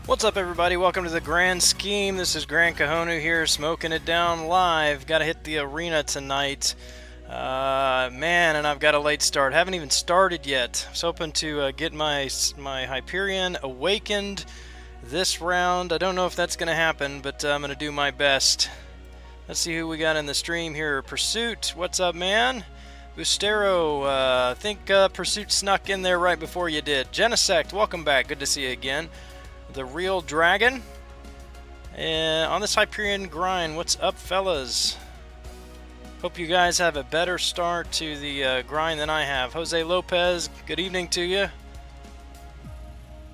What's up, everybody? Welcome to the Grand Scheme. This is Grant Kahonu here, smoking it down live. Got to hit the arena tonight. Man, and I've got a late start. Haven't even started yet. I was hoping to get my Hyperion awakened this round. I don't know if that's going to happen, but I'm going to do my best. Let's see who we got in the stream here. Pursuit, what's up, man? Bustero, I think Pursuit snuck in there right before you did. Genesect, welcome back. Good to see you again. The Real Dragon. On this Hyperion grind, what's up, fellas? Hope you guys have a better start to the grind than I have. Jose Lopez, good evening to you.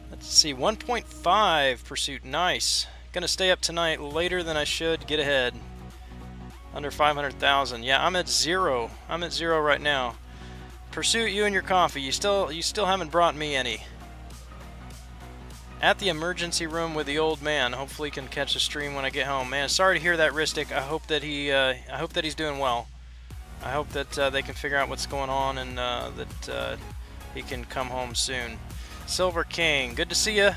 Let's see, 1.5 Pursuit, nice. Gonna stay up tonight later than I should, get ahead. Under 500,000. Yeah, I'm at zero. I'm at zero right now. Pursuit, you and your coffee. You still haven't brought me any. At the emergency room with the old man. Hopefully can catch a stream when I get home. Man, sorry to hear that, Ristic. I hope that he's doing well. I hope that they can figure out what's going on and that he can come home soon. Silver King, good to see you.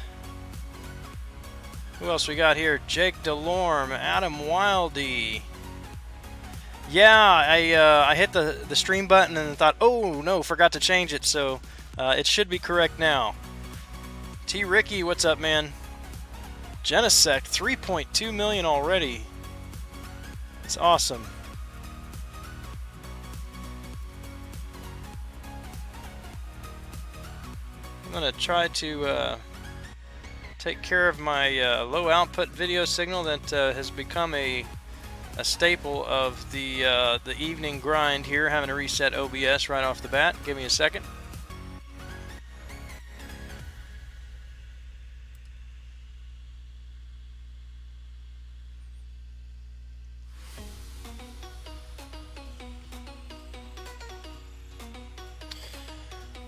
Who else we got here? Jake Delorme, Adam Wildy. Yeah, I hit the stream button and thought, oh no, forgot to change it, so it should be correct now. T. Ricky, what's up, man? Genesect, 3.2 million already. It's awesome. I'm gonna try to take care of my low output video signal that has become a staple of the evening grind here, having to reset OBS right off the bat. Give me a second.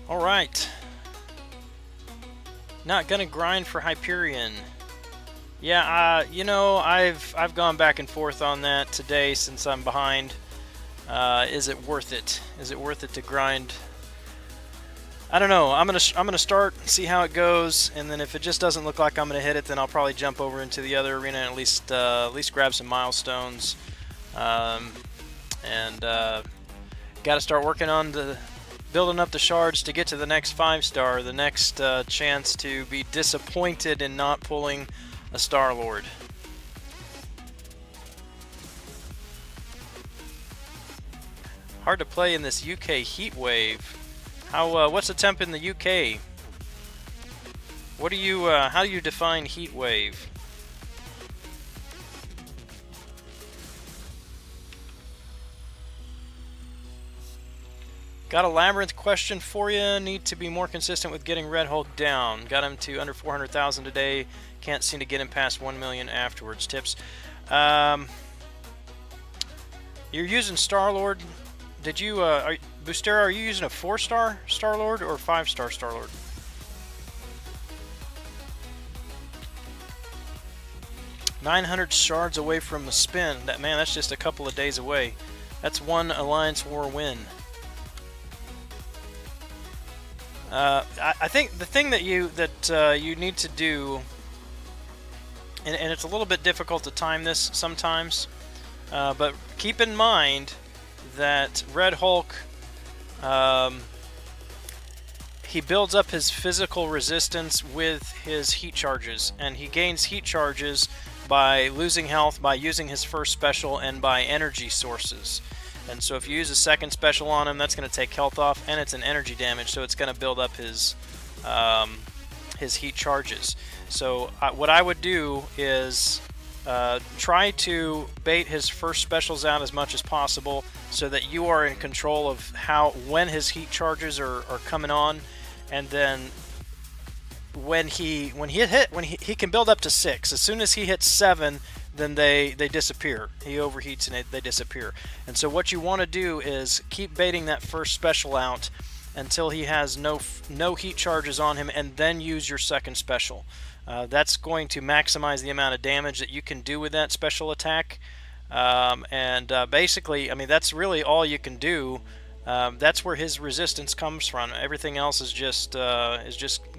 Alright. Not gonna grind for Hyperion. Yeah, you know, I've gone back and forth on that today since I'm behind. Is it worth it? Is it worth it to grind? I don't know. I'm gonna start, see how it goes, and then if it just doesn't look like I'm gonna hit it, then I'll probably jump over into the other arena and at least grab some milestones. Got to start working on building up the shards to get to the next 5-star, the next chance to be disappointed in not pulling a Star-Lord. Hard to play in this UK heat wave. What's the temp in the UK? What do you how do you define heat wave? Got a Labyrinth question for you. Need to be more consistent with getting Red Hulk down. Got him to under 400,000 today. Can't seem to get him past 1 million afterwards. Tips. You're using Star-Lord. Did you, Bustero, are you using a 4-star Star-Lord or 5-star Star-Lord? $900 shards away from the spin. Man, that's just a couple of days away. That's one Alliance War win. I think the thing that you need to do, and it's a little bit difficult to time this sometimes, but keep in mind that Red Hulk, he builds up his physical resistance with his heat charges, and he gains heat charges by losing health, by using his first special, and by energy sources. And so if you use a second special on him, that's going to take health off, and it's an energy damage, so it's going to build up his heat charges. So what I would do is try to bait his first specials out as much as possible, so that you are in control of when his heat charges are coming on, and then when he can build up to 6. As soon as he hits 7. Then they disappear. He overheats and they disappear. And so what you want to do is keep baiting that first special out until he has no heat charges on him, and then use your second special. That's going to maximize the amount of damage that you can do with that special attack. Basically, I mean, that's really all you can do That's where his resistance comes from. Everything else is just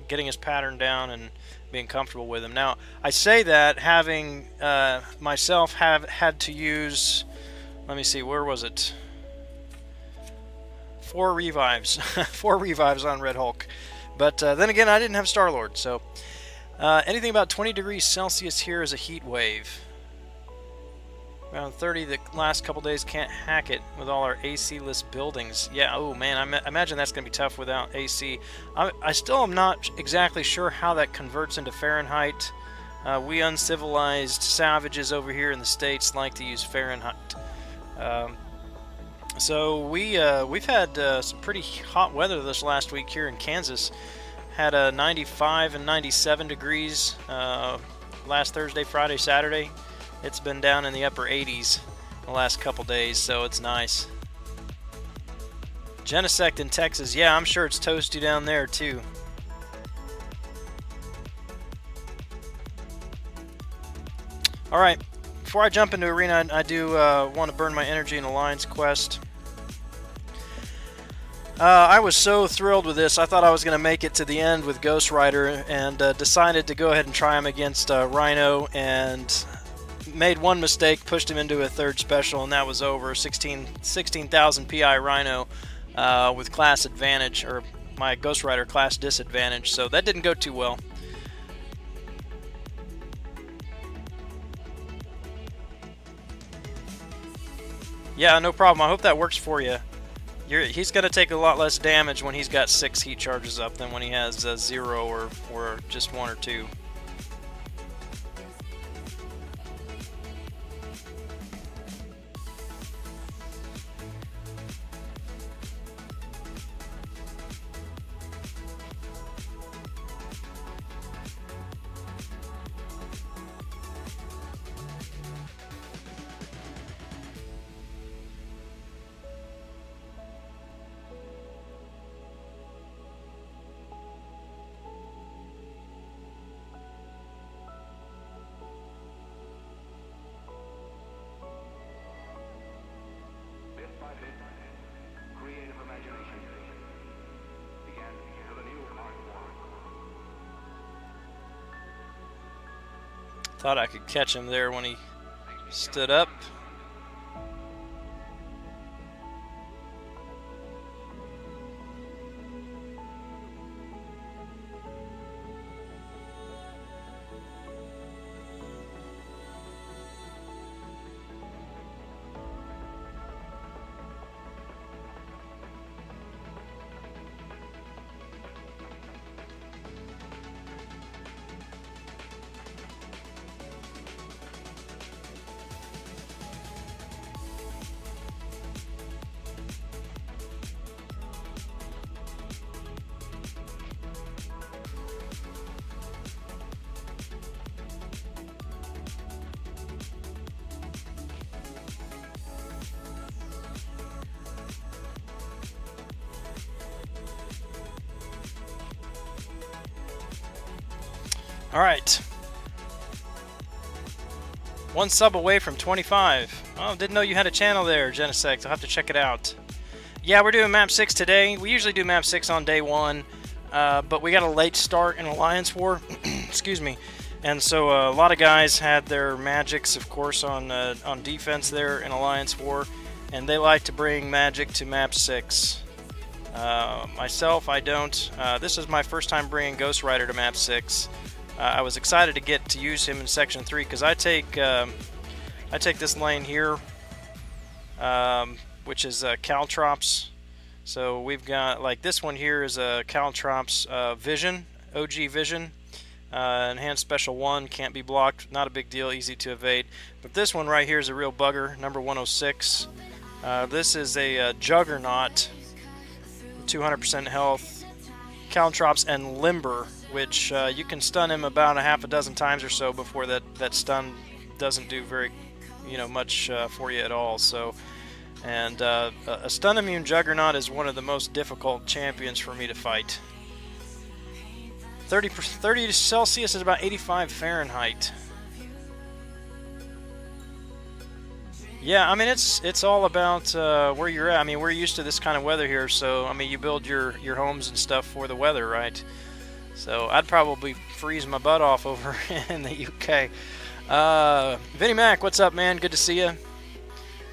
getting his pattern down and being comfortable with him. Now, I say that having myself have had to use, let me see, where was it? 4 revives, 4 revives on Red Hulk. But then again, I didn't have Star-Lord, so anything about 20 degrees Celsius here is a heat wave. Around 30 the last couple days. Can't hack it with all our AC-less buildings. Yeah, oh man, I imagine that's going to be tough without AC. I still am not exactly sure how that converts into Fahrenheit. We uncivilized savages over here in the States like to use Fahrenheit. So we've had some pretty hot weather this last week here in Kansas. Had a 95 and 97 degrees last Thursday, Friday, Saturday. It's been down in the upper 80s the last couple days, so it's nice. Genesect in Texas, yeah, I'm sure it's toasty down there too. Alright, before I jump into Arena, I do want to burn my energy in Alliance Quest. I was so thrilled with this. I thought I was going to make it to the end with Ghost Rider, and decided to go ahead and try him against Rhino, and made one mistake, pushed him into a third special, and that was over. 16,000 PI Rhino with class advantage, or my Ghost Rider class disadvantage, so that didn't go too well. Yeah, no problem. I hope that works for you. He's going to take a lot less damage when he's got 6 heat charges up than when he has 0 or just 1 or 2. Thought I could catch him there when he stood up. Alright. 1 sub away from 25. Oh, didn't know you had a channel there, Genesect. I'll have to check it out. Yeah, we're doing Map 6 today. We usually do Map 6 on day 1, but we got a late start in Alliance War. Excuse me. And so a lot of guys had their magics, of course, on defense there in Alliance War, and they like to bring magic to Map 6. Myself, I don't. This is my first time bringing Ghost Rider to Map 6. I was excited to get to use him in Section 3 because I take this lane here, which is Caltrops. So we've got, like, this one here is a Caltrops Vision, OG Vision, Enhanced Special 1, can't be blocked, not a big deal, easy to evade. But this one right here is a real bugger, number 106. This is a Juggernaut, 200% health, Caltrops, and Limber, which you can stun him about a half a dozen times or so before that stun doesn't do very, much for you at all. So, and a stun immune Juggernaut is one of the most difficult champions for me to fight. 30 Celsius is about 85 Fahrenheit. Yeah, I mean it's all about where you're at. I mean we're used to this kind of weather here, so I mean you build your homes and stuff for the weather, right? So I'd probably freeze my butt off over in the UK. Vinnie Mac, what's up, man? Good to see you.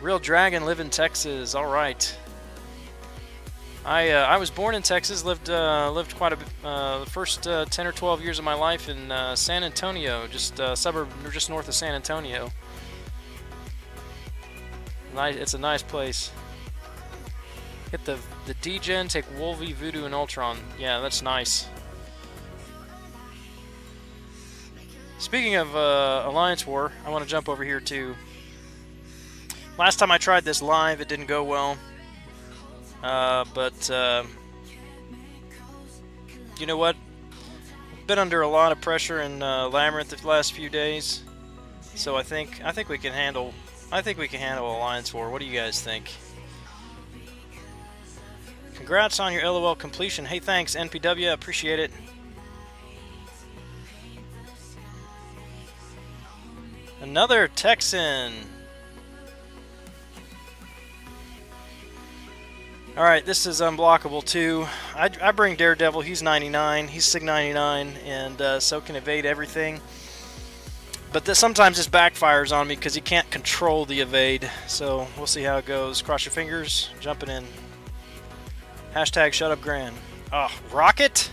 Real Dragon, live in Texas. All right. I was born in Texas, lived quite a bit, the first 10 or 12 years of my life in San Antonio, just suburb just north of San Antonio. Nice, it's a nice place. Hit the D-Gen, take Wolvie, Voodoo, and Ultron. Yeah, that's nice. Speaking of Alliance War, I want to jump over here too. Last time I tried this live, it didn't go well. But you know what? Been under a lot of pressure in Labyrinth the last few days, so I think we can handle. I think we can handle Alliance War. What do you guys think? Congrats on your LOL completion. Hey, thanks NPW. Appreciate it. Another Texan. Alright, this is unblockable too. I bring Daredevil, he's 99, he's Sig 99, and so can evade everything. But sometimes this backfires on me because he can't control the evade. So we'll see how it goes. Cross your fingers, jumping in. Hashtag shut up Gran. Oh, Rocket?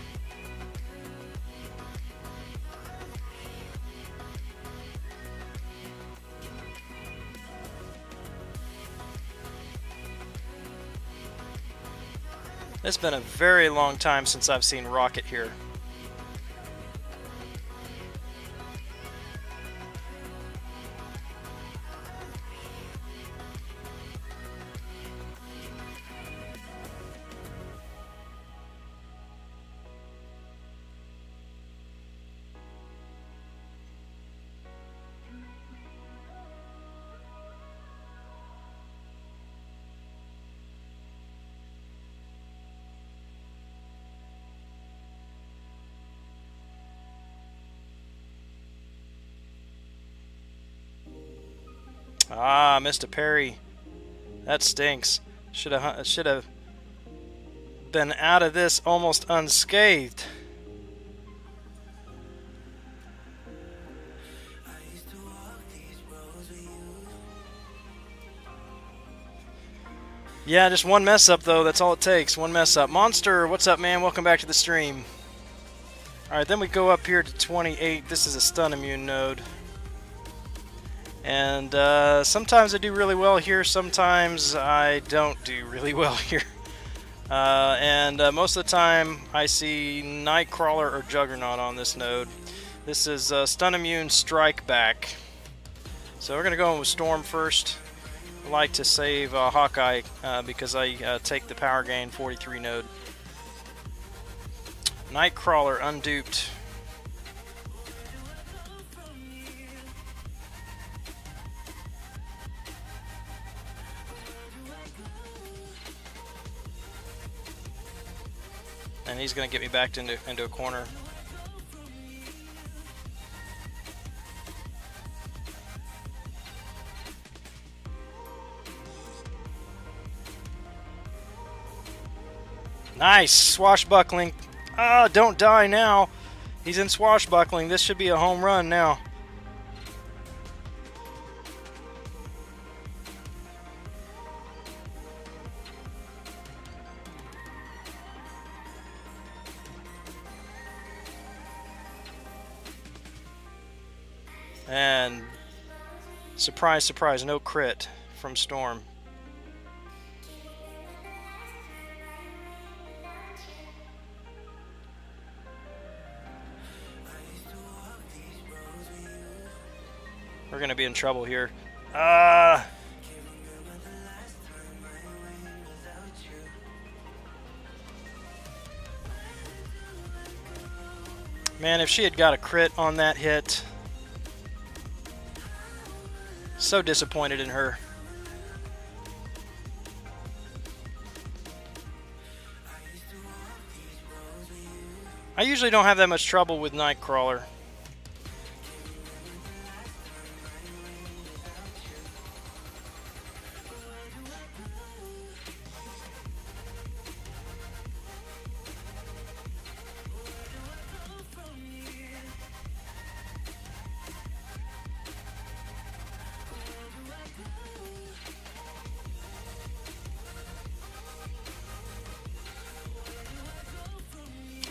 It's been a very long time since I've seen Rocket here. Ah, missed a parry. That stinks. Should have been out of this almost unscathed. Yeah, just one mess up though. That's all it takes. One mess up. Monster, what's up, man? Welcome back to the stream. All right, then we go up here to 28. This is a stun immune node. And sometimes I do really well here, sometimes I don't do really well here. And most of the time I see Nightcrawler or Juggernaut on this node. This is Stun Immune Strike Back. So we're going to go in with Storm first. I like to save Hawkeye because I take the Power Gain 43 node. Nightcrawler unduped. And he's going to get me backed into a corner. Nice! Swashbuckling. Ah, don't die now. He's in swashbuckling. This should be a home run now. And surprise, surprise, no crit from Storm. We're gonna be in trouble here. Man, if she had got a crit on that hit. So disappointed in her. I usually don't have that much trouble with Nightcrawler.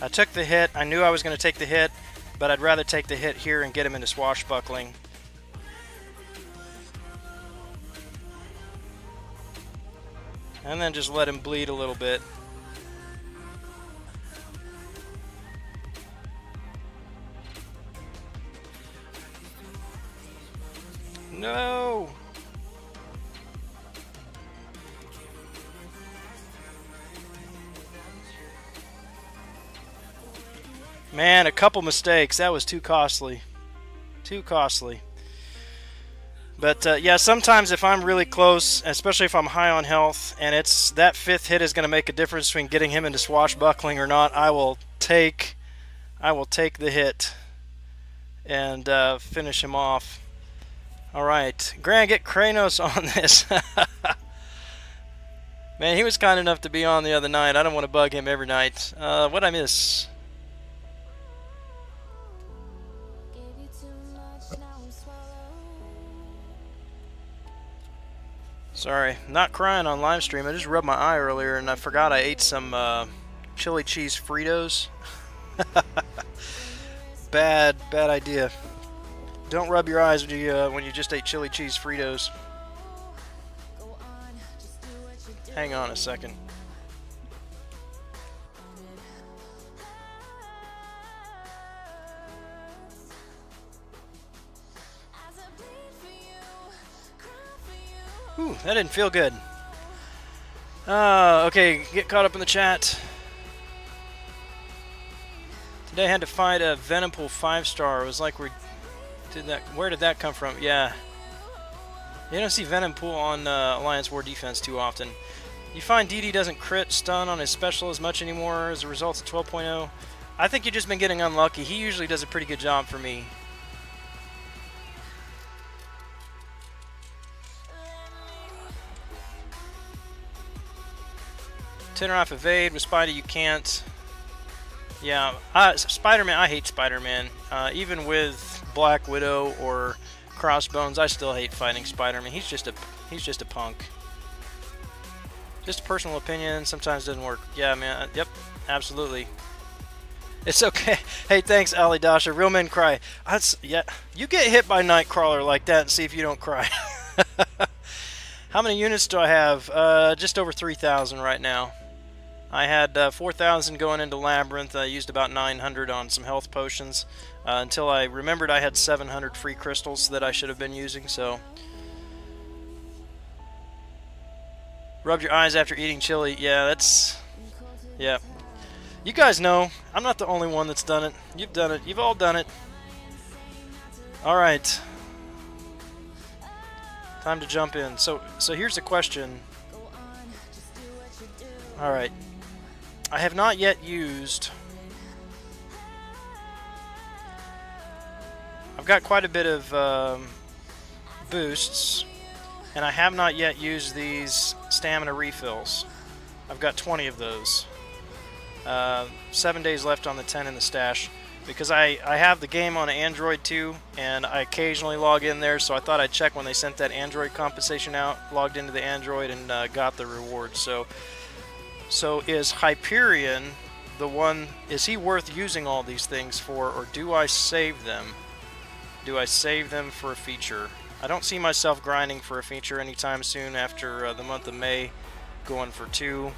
I took the hit. I knew I was going to take the hit, but I'd rather take the hit here and get him into swashbuckling. And then just let him bleed a little bit. No! Man, a couple mistakes. That was too costly. Too costly. But yeah, sometimes if I'm really close, especially if I'm high on health, and it's that 5th hit is going to make a difference between getting him into swashbuckling or not, I will take the hit and finish him off. All right, Grant, get Kranos on this. Man, he was kind enough to be on the other night. I don't want to bug him every night. What'd I miss? Sorry, not crying on live stream. I just rubbed my eye earlier and I forgot I ate some chili cheese Fritos. Bad idea. Don't rub your eyes when you just ate chili cheese Fritos. Hang on a second. Whew, that didn't feel good. Okay, get caught up in the chat. Today I had to fight a Venompool 5-star. It was like we did that. Where did that come from? Yeah. You don't see Venompool on Alliance War Defense too often. You find DD doesn't crit stun on his special as much anymore as a result of 12.0. I think you've just been getting unlucky. He usually does a pretty good job for me. Tenor off evade. With Spidey you can't. Yeah, Spider-Man, I hate Spider-Man. Even with Black Widow or Crossbones, I still hate fighting Spider-Man. He's just a punk. Just a personal opinion, sometimes doesn't work. Yeah, man, yep, absolutely. It's okay. Hey, thanks, Ali Dasha. Real men cry. Yeah, you get hit by Nightcrawler like that and see if you don't cry. How many units do I have? Just over 3,000 right now. I had 4,000 going into Labyrinth. I used about 900 on some health potions until I remembered I had 700 free crystals that I should have been using, so... Rub your eyes after eating chili. Yeah, that's... Yeah. You guys know, I'm not the only one that's done it. You've done it. You've all done it. Alright. Time to jump in. So here's the question. Alright. I have not yet used... I've got quite a bit of boosts, and I have not yet used these stamina refills. I've got 20 of those. 7 days left on the 10 in the stash, because I have the game on Android too, and I occasionally log in there, so I thought I'd check when they sent that Android compensation out, logged into the Android, and got the reward. So is Hyperion the one, is he worth using all these things for, or do I save them? Do I save them for a feature? I don't see myself grinding for a feature anytime soon after the month of May, going for 2.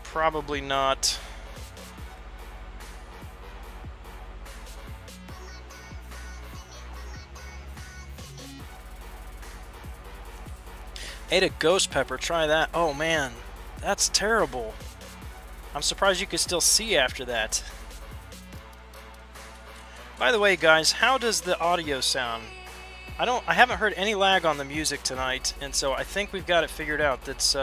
Probably not. Ate a ghost pepper, try that. Oh man, that's terrible. I'm surprised you could still see after that. By the way, guys, how does the audio sound? I haven't heard any lag on the music tonight, and so I think we've got it figured out. That's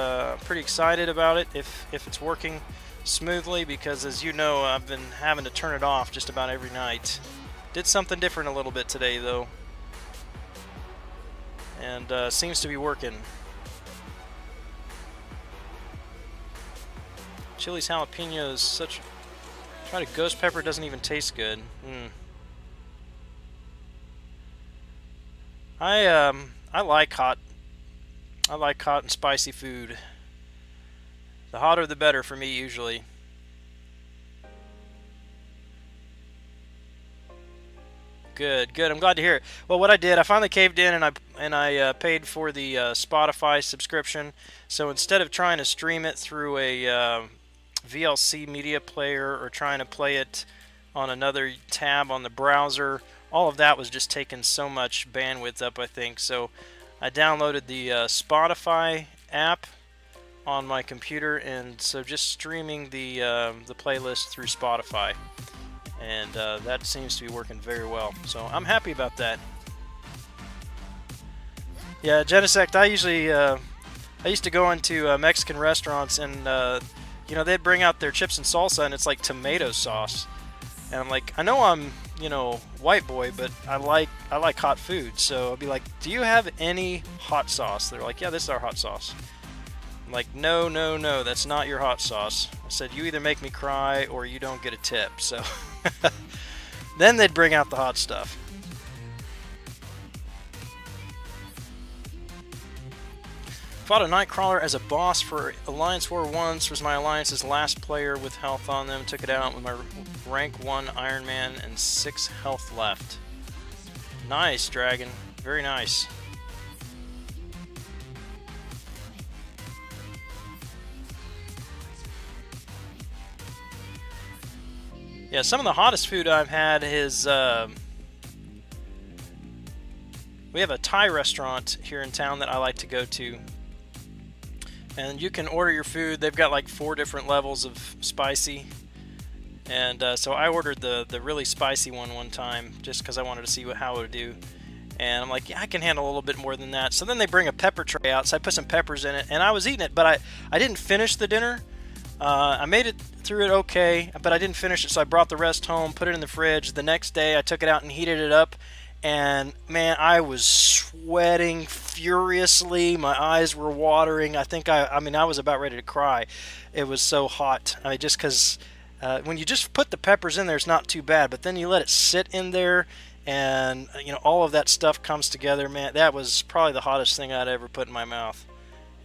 pretty excited about it if it's working smoothly, because as you know, I've been having to turn it off just about every night. Did something different a little bit today though, and seems to be working. Chili's jalapenos, such... Tried a ghost pepper, doesn't even taste good. I like hot and spicy food. The hotter the better for me usually. Good, good. I'm glad to hear it. Well, what I did, I finally caved in, and I paid for the Spotify subscription. So instead of trying to stream it through a VLC media player or trying to play it on another tab on the browser, all of that was just taking so much bandwidth up, I think. So I downloaded the Spotify app on my computer, and so just streaming the playlist through Spotify. And that seems to be working very well, so I'm happy about that. Yeah, Genesect, I used to go into Mexican restaurants, and you know, they'd bring out their chips and salsa, and it's like tomato sauce, and I'm like, I know I'm, you know, white boy, but I like hot food, so I'll be like, do you have any hot sauce? They're like, yeah, this is our hot sauce. I'm like, no, no, no, that's not your hot sauce. I said, you either make me cry or you don't get a tip. So then they'd bring out the hot stuff. Fought a Nightcrawler as a boss for Alliance War 1. Was my Alliance's last player with health on them. Took it out with my rank 1 Iron Man and 6 health left. Nice, Dragon. Very nice. Yeah, some of the hottest food I've had is, we have a Thai restaurant here in town that I like to go to. And you can order your food. They've got like 4 different levels of spicy. And so I ordered the really spicy one time just because I wanted to see how it would do. And I'm like, yeah, I can handle a little bit more than that. So then they bring a pepper tray out, so I put some peppers in it. And I was eating it, but I didn't finish the dinner. I made it through it okay, but I didn't finish it, so I brought the rest home, put it in the fridge. The next day, I took it out and heated it up, and man, I was sweating furiously. My eyes were watering. I mean, I was about ready to cry. It was so hot. I mean, just because when you just put the peppers in there, it's not too bad, but then you let it sit in there, and you know, all of that stuff comes together. Man, that was probably the hottest thing I'd ever put in my mouth,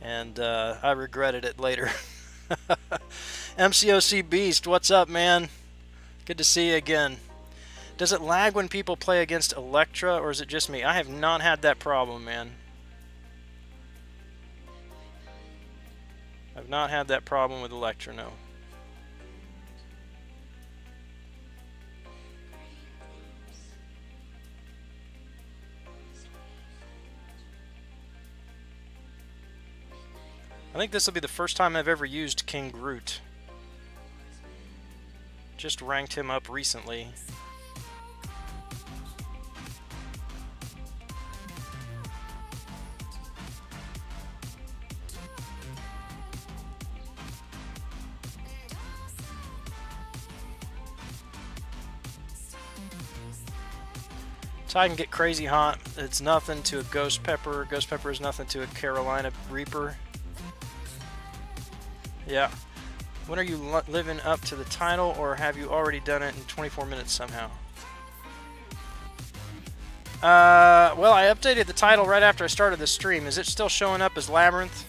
and I regretted it later. MCOC Beast, what's up, man? Good to see you again. Does it lag when people play against Electra, or is it just me? I have not had that problem, man. I've not had that problem with Electra, no. I think this will be the first time I've ever used King Groot. Just ranked him up recently. Tide can get crazy hot. It's nothing to a Ghost Pepper. Ghost Pepper is nothing to a Carolina Reaper. Yeah. When are you living up to the title, or have you already done it in 24 minutes somehow? Well, I updated the title right after I started the stream. Is it still showing up as Labyrinth?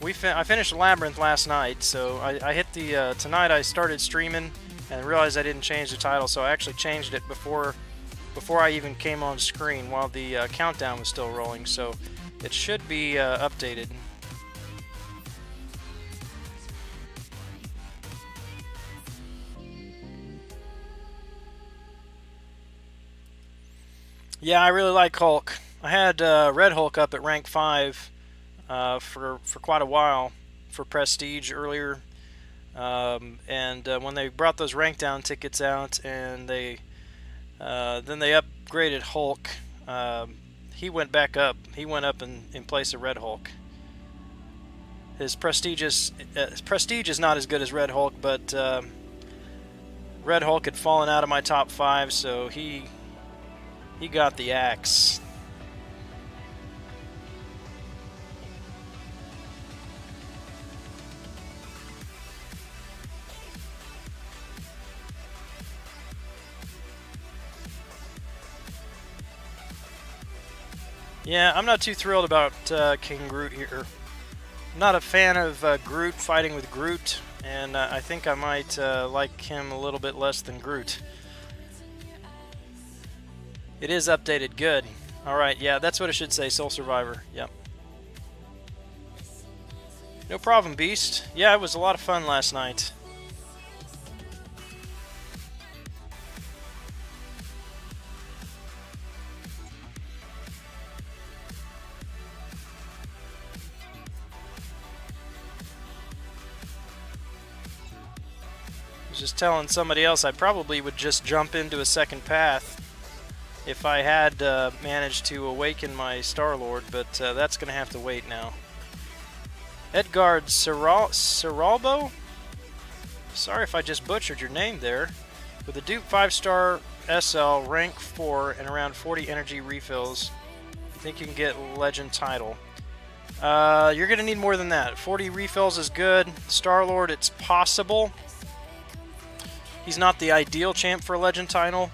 I finished Labyrinth last night, so I hit the, tonight I started streaming and realized I didn't change the title, so I actually changed it before I even came on screen while the countdown was still rolling, so it should be updated. Yeah, I really like Hulk. I had Red Hulk up at rank 5 for quite a while for Prestige earlier, and when they brought those rank down tickets out, and then they upgraded Hulk, he went back up. He went up in place of Red Hulk. His Prestige is not as good as Red Hulk, but Red Hulk had fallen out of my top 5, so he got the axe. Yeah, I'm not too thrilled about King Groot here. I'm not a fan of Groot fighting with Groot, and I think I might like him a little bit less than Groot. It is updated. Good. Alright, yeah, that's what it should say. Soul Survivor. Yep. No problem, Beast. Yeah, it was a lot of fun last night. I was just telling somebody else I probably would just jump into a second path if I had managed to awaken my Star-Lord, but that's going to have to wait now. Edgard Seralbo? Sorry if I just butchered your name there. With a Dupe 5-star SL, rank 4, and around 40 energy refills, you think you can get Legend title? You're going to need more than that. 40 refills is good. Star-Lord, it's possible. He's not the ideal champ for a Legend title.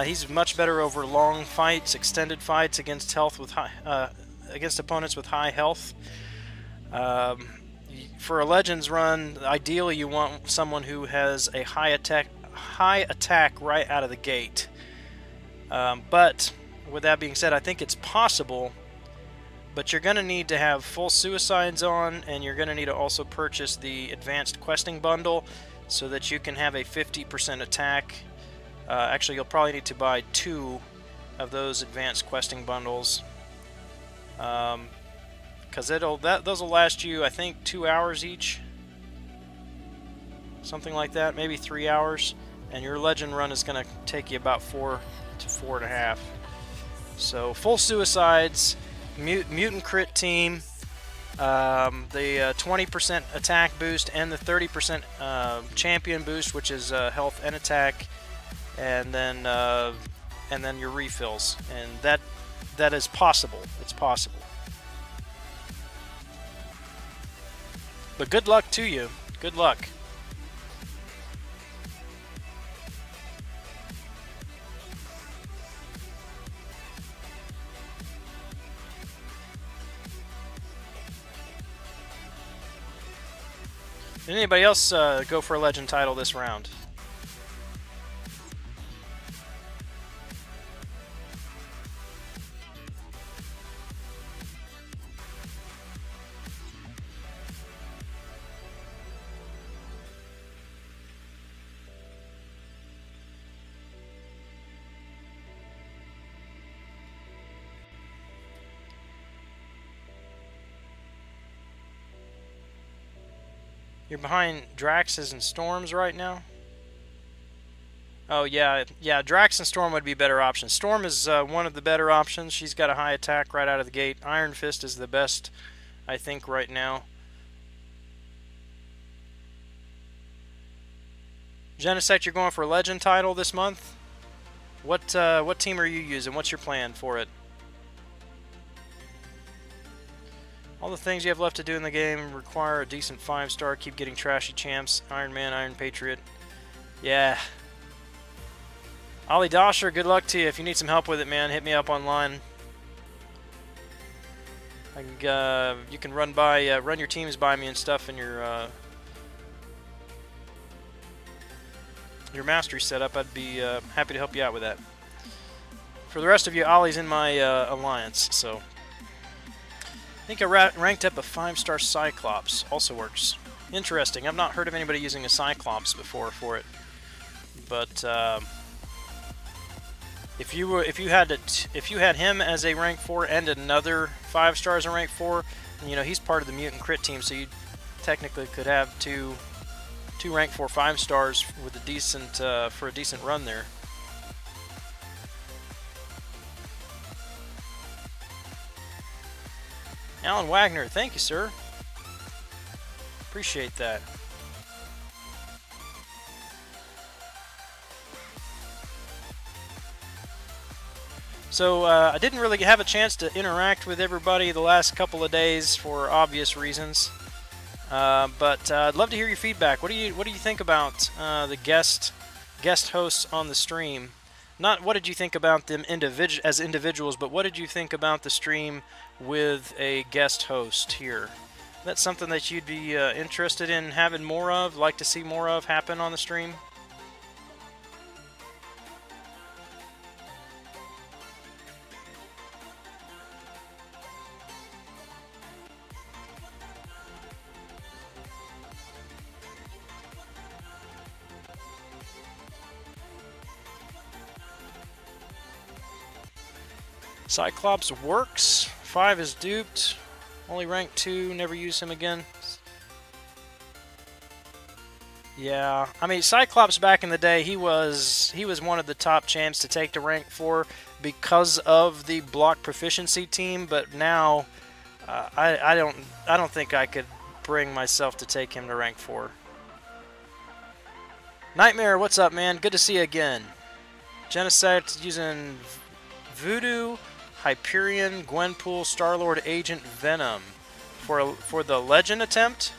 He's much better over long fights, extended fights against against opponents with high health. For a Legends run, ideally you want someone who has a high attack right out of the gate. But with that being said, I think it's possible. But you're going to need to have full suicides on, and you're going to need to also purchase the advanced questing bundle so that you can have a 50% attack. Actually, you'll probably need to buy 2 of those advanced questing bundles, because those will last you, I think, 2 hours each, something like that, maybe 3 hours, and your Legend run is going to take you about 4 to 4.5. So full suicides, mutant crit team, the 20% attack boost, and the 30% champion boost, which is health and attack. And then your refills, and that is possible. It's possible. But good luck to you. Good luck. Did anybody else go for a Legend title this round? You're behind Drax's and Storms right now? Oh, yeah. Yeah, Drax and Storm would be better options. Storm is one of the better options. She's got a high attack right out of the gate. Iron Fist is the best, I think, right now. Genesect, you're going for a Legend title this month? What team are you using? What's your plan for it? All the things you have left to do in the game require a decent 5-star. Keep getting trashy champs. Iron Man, Iron Patriot. Yeah. Ollie Dosher, good luck to you. If you need some help with it, man, hit me up online. You can run your teams by me and stuff in your mastery setup. I'd be happy to help you out with that. For the rest of you, Ollie's in my alliance, so... I think I ranked up a 5-star Cyclops. Also works. Interesting. I've not heard of anybody using a Cyclops before for it. But if you had him as a rank 4 and another 5 stars in rank 4, and, you know, he's part of the mutant crit team, so you technically could have two rank 4 5 stars with a decent for a decent run there. Alan Wagner, thank you, sir. Appreciate that. So I didn't really have a chance to interact with everybody the last couple of days for obvious reasons, but I'd love to hear your feedback. What do you think about the guest hosts on the stream? not what did you think about them as individuals, but what did you think about the stream with a guest host here? That's something that you'd be interested in having more of, like to see more of happen on the stream? Cyclops works. 5 is duped. Only rank 2. Never use him again. Yeah, I mean Cyclops back in the day, he was one of the top champs to take to rank 4 because of the block proficiency team. But now, I don't think I could bring myself to take him to rank 4. Nightmare, what's up, man? Good to see you again. Genocide using Voodoo, Hyperion, Gwenpool, Star-Lord, Agent, Venom for the Legend attempt.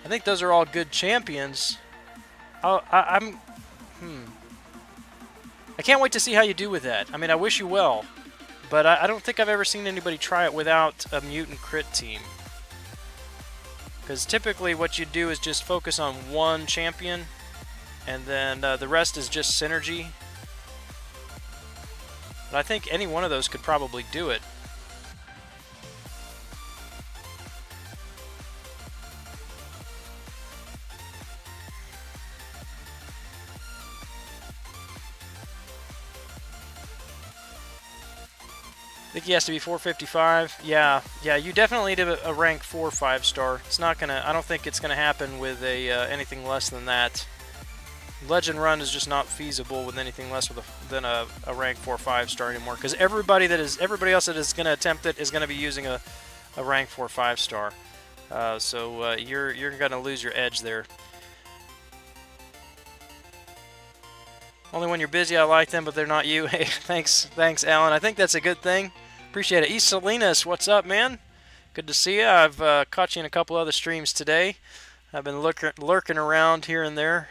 I think those are all good champions. I can't wait to see how you do with that. I mean, I wish you well, but I don't think I've ever seen anybody try it without a mutant crit team. Because typically what you do is just focus on one champion, and then the rest is just synergy. But I think any one of those could probably do it. I think he has to be 455. Yeah, you definitely need a rank 4 5-star. It's not gonna. I don't think it's gonna happen with a anything less than that. Legend run is just not feasible with anything less than a rank 4 5-star anymore. Because everybody else that is gonna attempt it is gonna be using a rank 4 5-star. So you're gonna lose your edge there. Only when you're busy I like them, but they're not you. Hey, thanks, Alan. I think that's a good thing. Appreciate it. East Salinas, what's up, man? Good to see you. I've caught you in a couple other streams today. I've been lurking around here and there.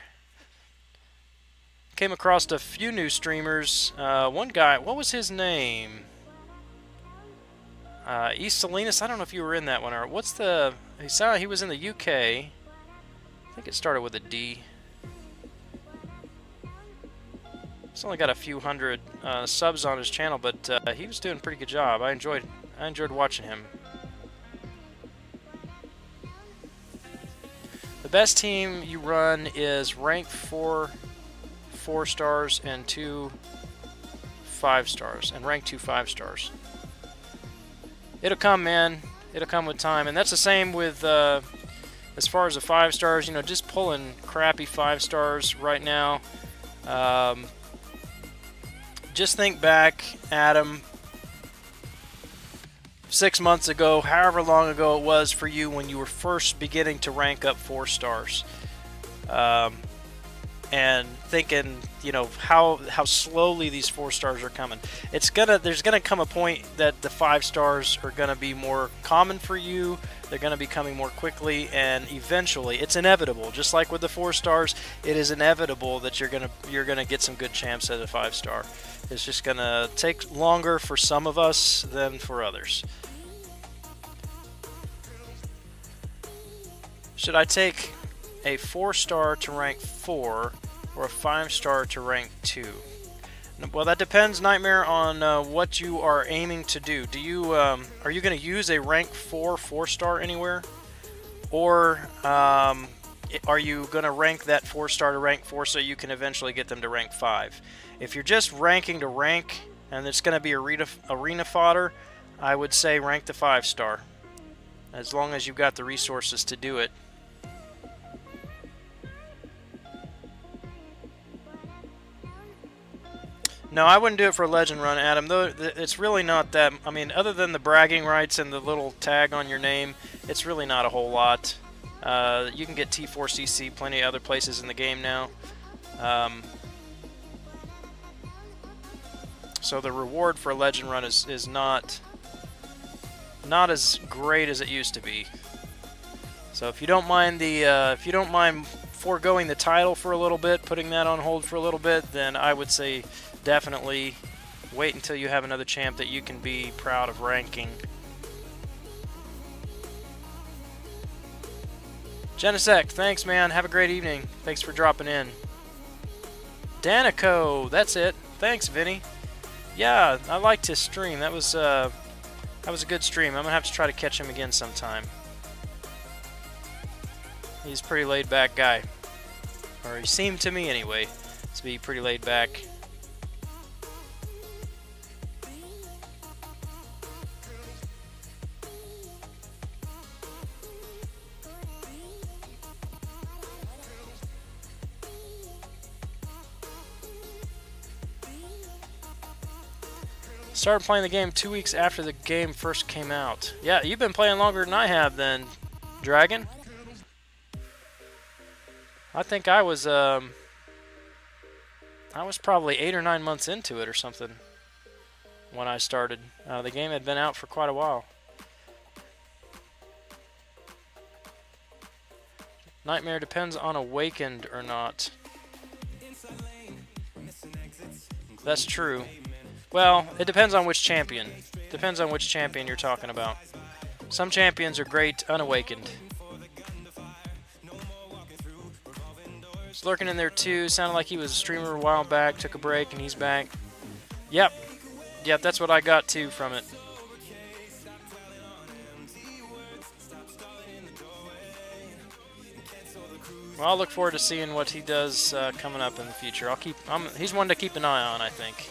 Came across a few new streamers. One guy, what was his name? East Salinas. I don't know if you were in that one or what's the? He was in the UK. I think it started with a D. He's only got a few hundred subs on his channel, but he was doing a pretty good job. I enjoyed watching him. The best team you run is rank 4 4-stars and 2 5-stars, and rank 2 5-stars. It'll come, man. It'll come with time, and that's the same with as far as the 5-stars. You know, just pulling crappy 5-stars right now. Just think back, Adam, 6 months ago, however long ago it was for you when you were first beginning to rank up 4 stars. And thinking, you know, how slowly these 4 stars are coming. There's gonna come a point that the 5 stars are gonna be more common for you. They're gonna be coming more quickly, and eventually, it's inevitable. Just like with the 4 stars, it is inevitable that you're gonna get some good champs at a 5-star. It's just gonna take longer for some of us than for others. Should I take a 4-star to rank 4 or a 5-star to rank 2? Well, that depends, Nightmare, on what you are aiming to do. Are you going to use a rank 4 4-star anywhere, or are you going to rank that 4-star to rank 4 so you can eventually get them to rank 5? If you're just ranking to rank and it's going to be arena fodder, I would say rank the 5-star, as long as you've got the resources to do it. No, I wouldn't do it for a legend run, Adam. Though it's really not that. I mean, other than the bragging rights and the little tag on your name, it's really not a whole lot. You can get T4CC plenty of other places in the game now. So the reward for a legend run is not foregoing the title for a little bit, putting that on hold for a little bit, then I would say definitely wait until you have another champ that you can be proud of ranking. Genesect, thanks man, have a great evening. Thanks for dropping in. Danico, that's it. Thanks, Vinny. Yeah, I liked his stream. That was a good stream. I'm gonna have to try to catch him again sometime. He's a pretty laid back guy. Or he seemed to me anyway to be pretty laid back. Started playing the game 2 weeks after the game first came out. Yeah, you've been playing longer than I have then, Dragon. I think I was probably 8 or 9 months into it or something when I started. The game had been out for quite a while. Nightmare depends on awakened or not. That's true. Well, it depends on which champion. Depends on which champion you're talking about. Some champions are great unawakened. He's lurking in there too. Sounded like he was a streamer a while back. Took a break and he's back. Yep. Yep, that's what I got too from it. Well, I'll look forward to seeing what he does coming up in the future. He's one to keep an eye on, I think.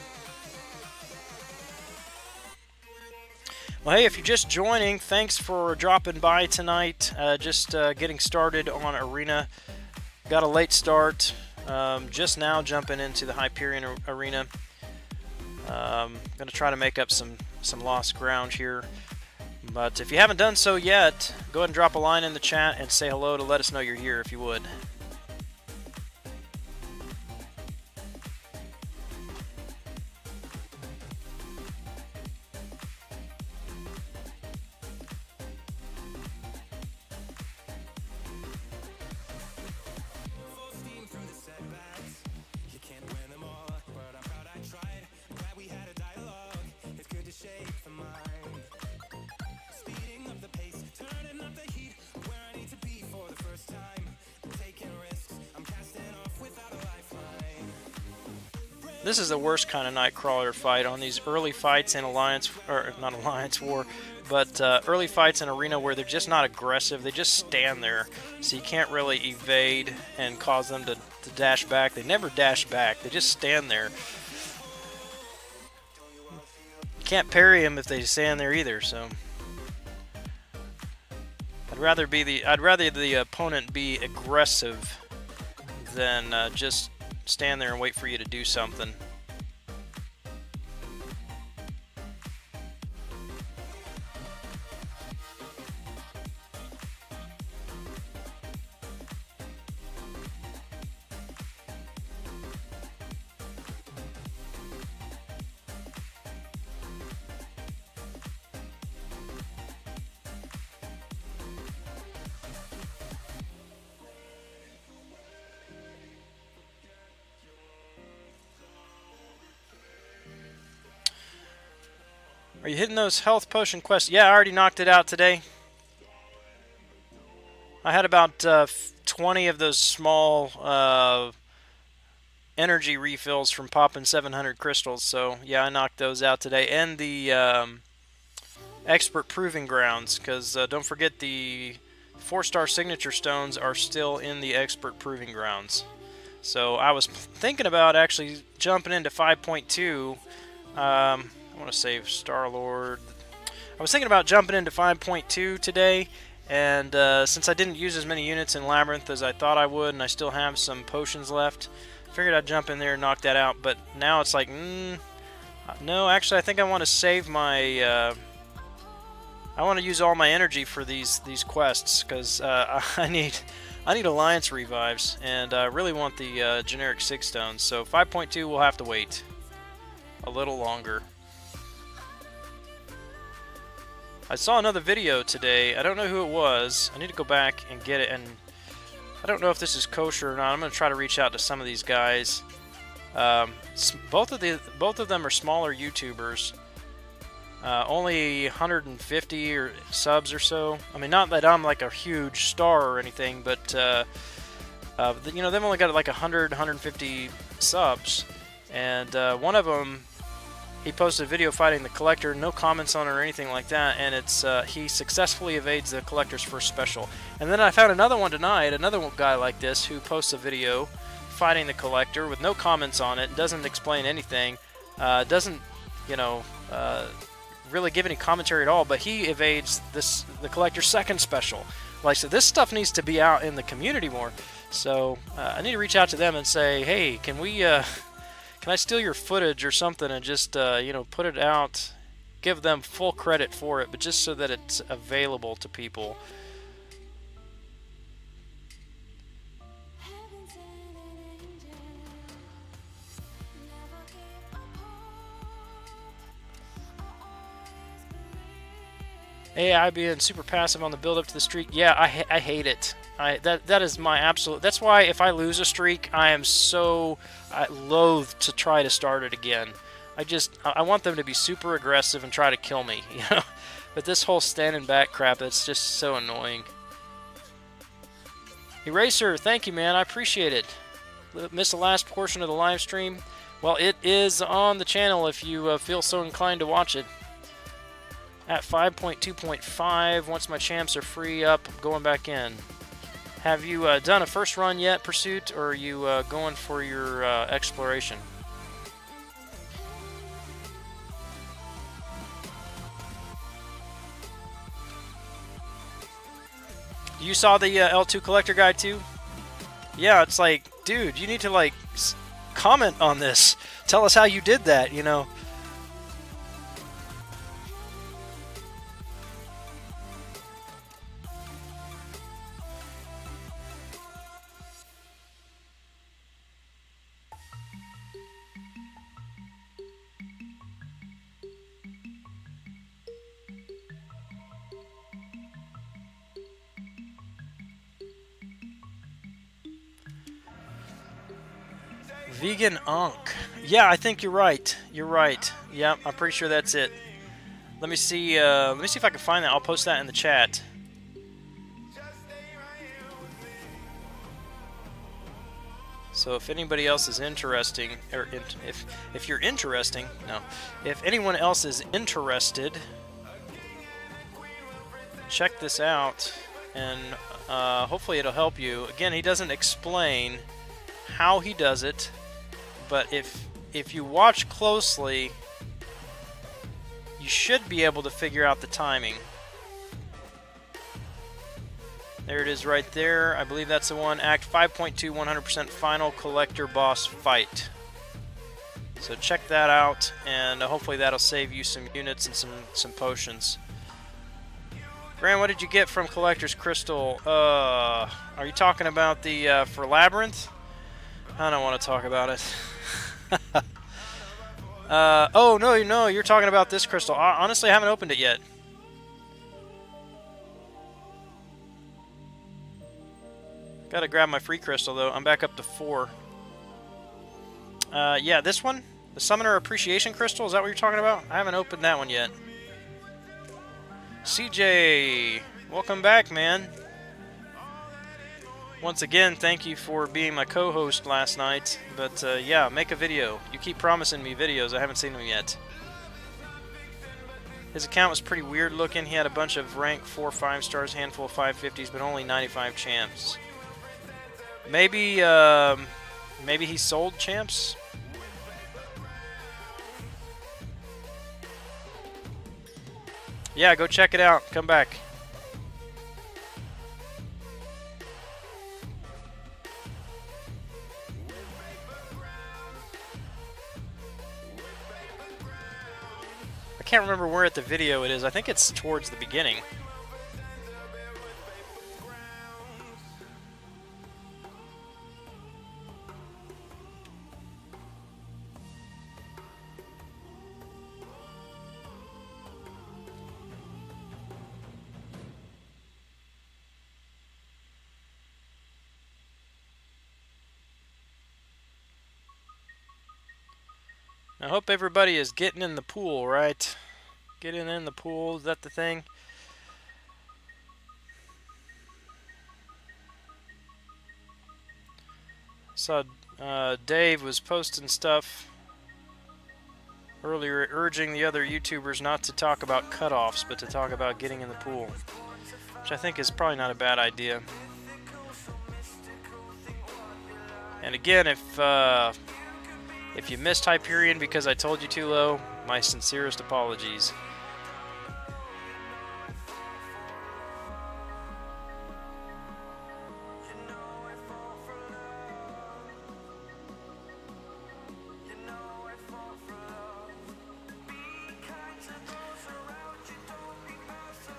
Well, hey, if you're just joining, thanks for dropping by tonight. Just getting started on Arena. Got a late start. Just now jumping into the Hyperion Arena. Going to try to make up some lost ground here. But if you haven't done so yet, go ahead and drop a line in the chat and say hello to let us know you're here if you would. This is the worst kind of Nightcrawler fight on these early fights in Alliance, or not Alliance War, but early fights in Arena where they're just not aggressive. They just stand there, so you can't really evade and cause them to dash back. They never dash back. They just stand there. You can't parry them if they stand there either. So I'd rather the opponent be aggressive than just stand there and wait for you to do something. Are you hitting those health potion quests? Yeah, I already knocked it out today. I had about 20 of those small energy refills from popping 700 crystals. So, yeah, I knocked those out today. And the expert proving grounds, because don't forget the 4-star signature stones are still in the expert proving grounds. So, I was thinking about actually jumping into 5.2. I want to save Star-Lord. I was thinking about jumping into 5.2 today, and since I didn't use as many units in Labyrinth as I thought I would, and I still have some potions left, I figured I'd jump in there and knock that out. But now it's like, no, actually I think I want to save my... I want to use all my energy for these quests, because I need Alliance revives, and I really want the generic 6 stones. So 5.2 will have to wait a little longer. I saw another video today. I don't know who it was. I need to go back and get it and I don't know if this is kosher or not. I'm going to try to reach out to some of these guys. Both of them are smaller YouTubers. Only 150 or subs or so. I mean, not that I'm like a huge star or anything, but you know, they've only got like 100, 150 subs. And one of them, he posted a video fighting the Collector, no comments on it or anything like that, and it's he successfully evades the Collector's first special. And then I found another one tonight, another guy like this who posts a video fighting the Collector with no comments on it, doesn't explain anything, doesn't, you know, really give any commentary at all, but he evades the Collector's second special. Like, so this stuff needs to be out in the community more. So I need to reach out to them and say, hey, can I steal your footage or something and just, you know, put it out, give them full credit for it, but just so that it's available to people. Hey, I being super passive on the build up to the streak. Yeah, I hate it. That is my absolute. That's why if I lose a streak, I am so loath to try to start it again. I want them to be super aggressive and try to kill me, you know. But this whole standing back crap, it's just so annoying. Eraser, thank you, man. I appreciate it. Missed the last portion of the live stream. Well, it is on the channel if you feel so inclined to watch it. At 5.2.5, once my champs are free up, going back in. Have you done a first run yet, Pursuit, or are you going for your exploration? You saw the L2 Collector guide too? Yeah, it's like, dude, you need to like comment on this. Tell us how you did that, you know. Vegan Ankh. Yeah, I think you're right. You're right. Yeah, I'm pretty sure that's it. Let me see. Let me see if I can find that. I'll post that in the chat. So if anybody else is interesting, or if you're interesting, no, if anyone else is interested, check this out, and hopefully it'll help you. Again, he doesn't explain how he does it, but if you watch closely, you should be able to figure out the timing. There it is right there. I believe that's the one. Act 5.2, 100% final collector boss fight. So check that out, and hopefully that'll save you some units and some potions. Grant, what did you get from Collector's Crystal? Are you talking about the for Labyrinth? I don't want to talk about it. Oh, no, you're talking about this crystal. Honestly, I haven't opened it yet. Gotta grab my free crystal, though. I'm back up to 4. Yeah, this one? The Summoner Appreciation Crystal? Is that what you're talking about? I haven't opened that one yet. CJ, welcome back, man. Once again, thank you for being my co-host last night. But, yeah, make a video. You keep promising me videos. I haven't seen them yet. His account was pretty weird looking. He had a bunch of rank 4 5-stars, handful of 550s, but only 95 champs. Maybe, maybe he sold champs? Yeah, go check it out. Come back. I can't remember where at the video it is. I think it's towards the beginning. I hope everybody is getting in the pool, right? Getting in the pool, is that the thing? Saw Dave was posting stuff earlier urging the other YouTubers not to talk about cutoffs, but to talk about getting in the pool, which I think is probably not a bad idea. And again, if you missed Hyperion because I told you too low, my sincerest apologies.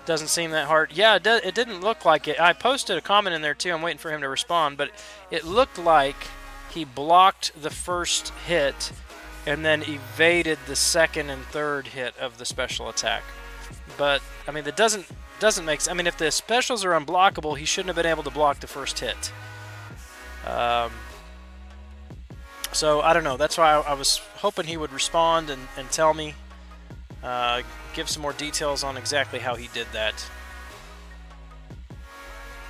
Doesn't seem that hard. Yeah, it didn't look like it. I posted a comment in there too. I'm waiting for him to respond, but it looked like he blocked the first hit and then evaded the second and third hit of the special attack. But I mean, that doesn't make sense. I mean, if the specials are unblockable, he shouldn't have been able to block the first hit. So I don't know. That's why I was hoping he would respond and tell me. Give some more details on exactly how he did that.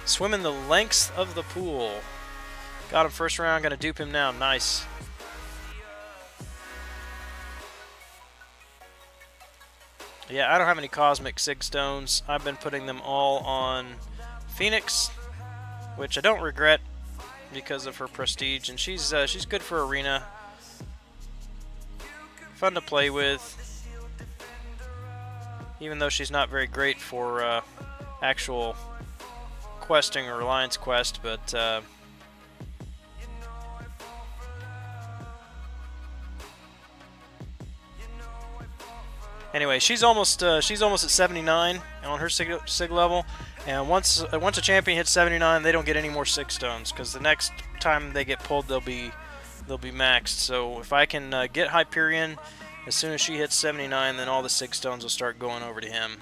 Swimming the lengths of the pool. Got him first round, gonna dupe him now. Nice. Yeah, I don't have any Cosmic Sig Stones. I've been putting them all on Phoenix, which I don't regret because of her prestige, and she's good for arena. Fun to play with. Even though she's not very great for actual questing or Alliance quest, but anyway, she's almost at 79 on her sig level, and once a champion hits 79, they don't get any more Sig Stones because the next time they get pulled, they'll be maxed. So if I can get Hyperion as soon as she hits 79, then all the Sig Stones will start going over to him.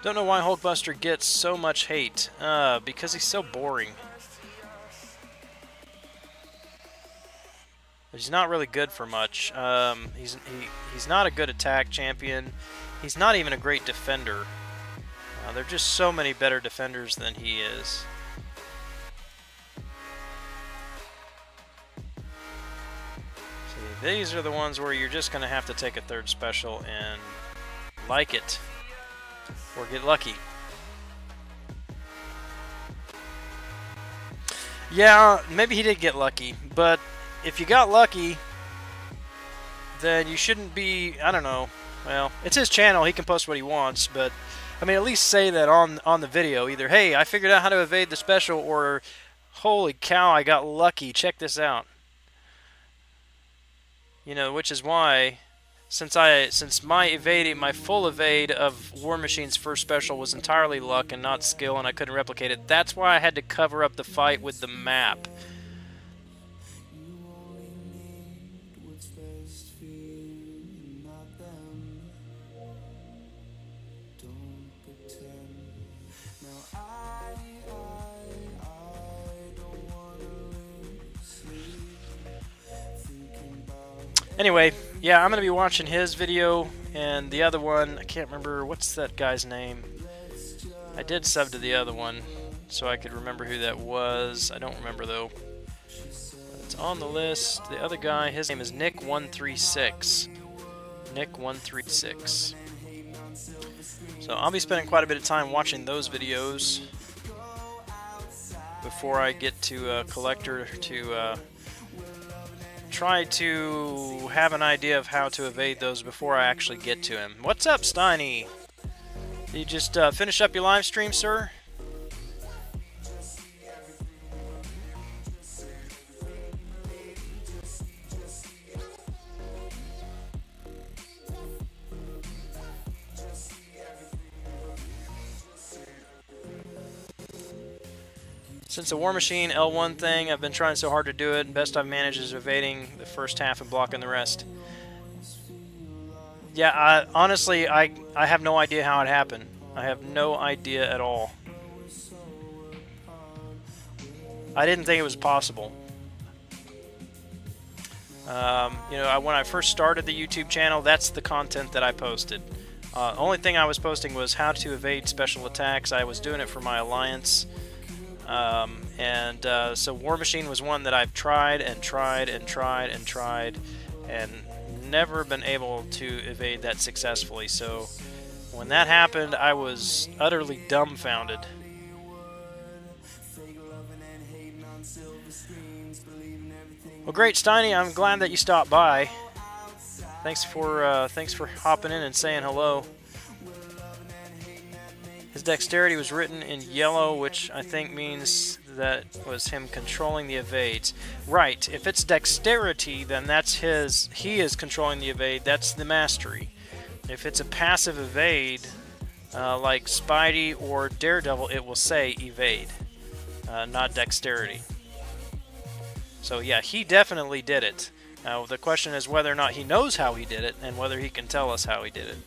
Don't know why Hulkbuster gets so much hate. Because he's so boring. He's not really good for much. He's not a good attack champion. He's not even a great defender. There are just so many better defenders than he is. These are the ones where you're just going to have to take a third special and like it, or get lucky. Yeah, maybe he did get lucky, but if you got lucky, then you shouldn't be, I don't know, well, it's his channel, he can post what he wants, but, I mean, at least say that on the video, either, hey, I figured out how to evade the special, or, holy cow, I got lucky, check this out. You know, which is why, since my full evade of War Machine's first special was entirely luck and not skill, and I couldn't replicate it, that's why I had to cover up the fight with the map. Anyway, yeah, I'm going to be watching his video, and the other one, I can't remember, what's that guy's name? I did sub to the other one, so I could remember who that was. I don't remember, though. It's on the list. The other guy, his name is Nick136. Nick136. So I'll be spending quite a bit of time watching those videos before I get to Collector to try to have an idea of how to evade those before I actually get to him. What's up, Steiny? You just finish up your live stream, sir? Since the War Machine L1 thing, I've been trying so hard to do it, and best I've managed is evading the first half and blocking the rest. Yeah, honestly, I have no idea how it happened. I have no idea at all. I didn't think it was possible. You know, when I first started the YouTube channel, that's the content that I posted. Only thing I was posting was how to evade special attacks. I was doing it for my alliance. So War Machine was one that I've tried and tried and tried and tried and never been able to evade that successfully. So when that happened, I was utterly dumbfounded. Well, great, Steiny. I'm glad that you stopped by. Thanks for hopping in and saying hello. His dexterity was written in yellow, which I think means that was him controlling the evades. Right. If it's dexterity, then that's his. He is controlling the evade. That's the mastery. If it's a passive evade, like Spidey or Daredevil, it will say evade, not dexterity. So yeah, he definitely did it. Now the question is whether or not he knows how he did it, and whether he can tell us how he did it.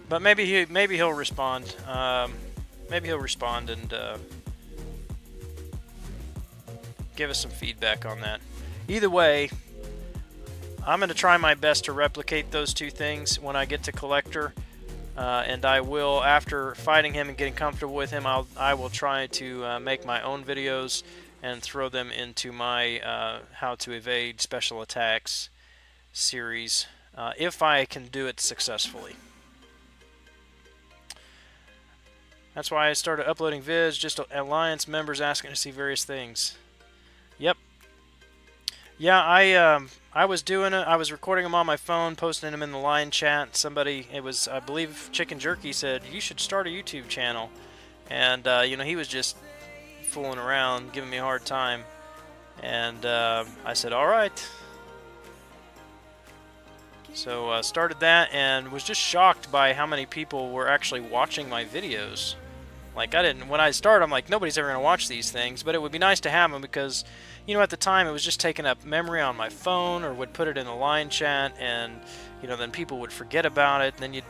But maybe he'll respond. Maybe he'll respond and give us some feedback on that. Either way, I'm going to try my best to replicate those two things when I get to Collector, and I will, after fighting him and getting comfortable with him, I will try to make my own videos and throw them into my How to Evade Special Attacks series, if I can do it successfully. That's why I started uploading vids, just Alliance members asking to see various things. Yep. Yeah, I was doing it. I was recording them on my phone, posting them in the line chat. Somebody, it was, I believe, Chicken Jerky said, you should start a YouTube channel. And, you know, he was just fooling around, giving me a hard time. And I said, all right. So started that and was just shocked by how many people were actually watching my videos. Like, when I started, I'm like, nobody's ever going to watch these things, but it would be nice to have them because, you know, at the time it was just taking up memory on my phone, or would put it in the line chat, and, you know, then people would forget about it, and then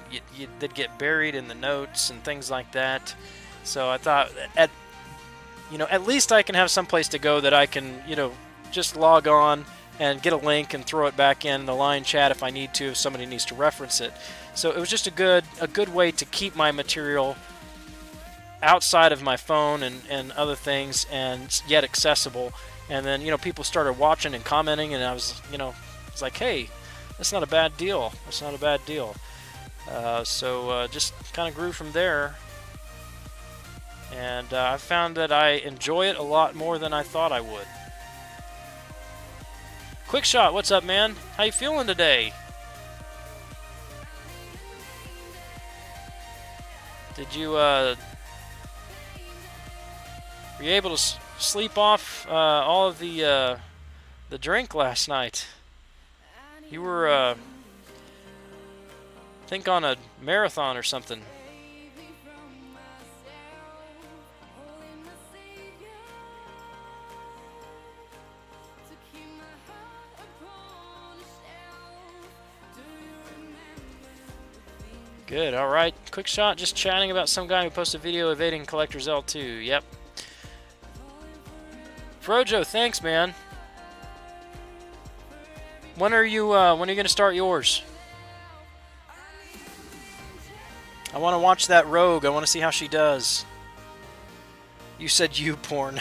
they'd get buried in the notes and things like that. So I thought, at least I can have some place to go that I can, you know, just log on and get a link and throw it back in the line chat if I need to, if somebody needs to reference it. So it was just a good way to keep my material outside of my phone and other things, and yet accessible. And then, you know, people started watching and commenting, and I was, you know, it's like, hey, that's not a bad deal. That's not a bad deal. So just kind of grew from there. And I found that I enjoy it a lot more than I thought I would. Quick Shot, what's up, man? How you feeling today? Did you, were you able to sleep off all of the drink last night? You were, I think, on a marathon or something. Good, alright. Quick Shot, just chatting about some guy who posted a video evading Collector's L2. Yep. Frojo, thanks, man. When are you gonna start yours? I want to watch that Rogue. I want to see how she does. You said you porn.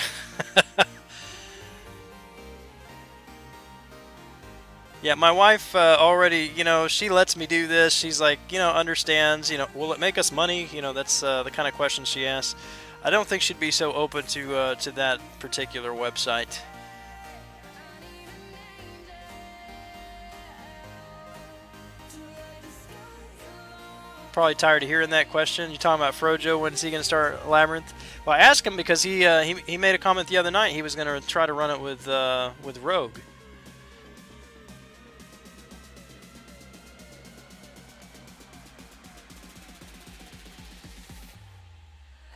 Yeah, my wife already, you know, she lets me do this. She's like, you know, understands, you know, will it make us money? You know, that's the kind of question she asks. I don't think she'd be so open to that particular website. Probably tired of hearing that question. You talking about Frojo? When's he going to start Labyrinth? Well, I asked him because he made a comment the other night. He was going to try to run it with Rogue.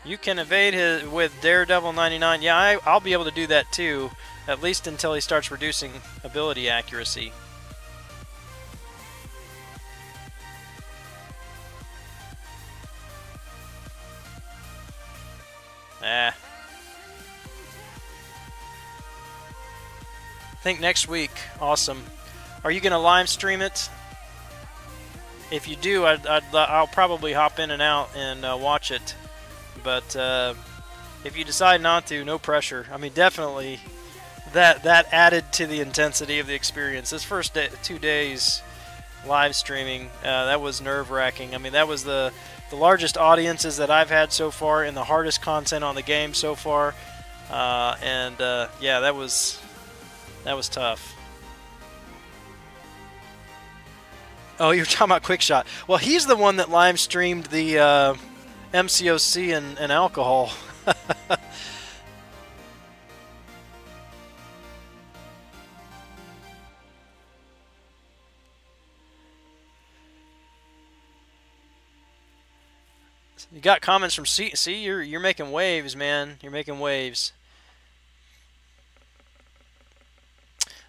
You can evade his with Daredevil 99. Yeah, I'll be able to do that too, at least until he starts reducing ability accuracy. think next week. Awesome. Are you going to live stream it? If you do, I'll probably hop in and out and watch it. But if you decide not to, no pressure. I mean, definitely that added to the intensity of the experience. This first 2 days live streaming, that was nerve-wracking. I mean, that was the largest audiences that I've had so far and the hardest content on the game so far. Yeah, that was tough. Oh, you're talking about Quickshot. Well, he's the one that live streamed the MCOC and alcohol. You got comments from C. See, you're making waves, man. You're making waves.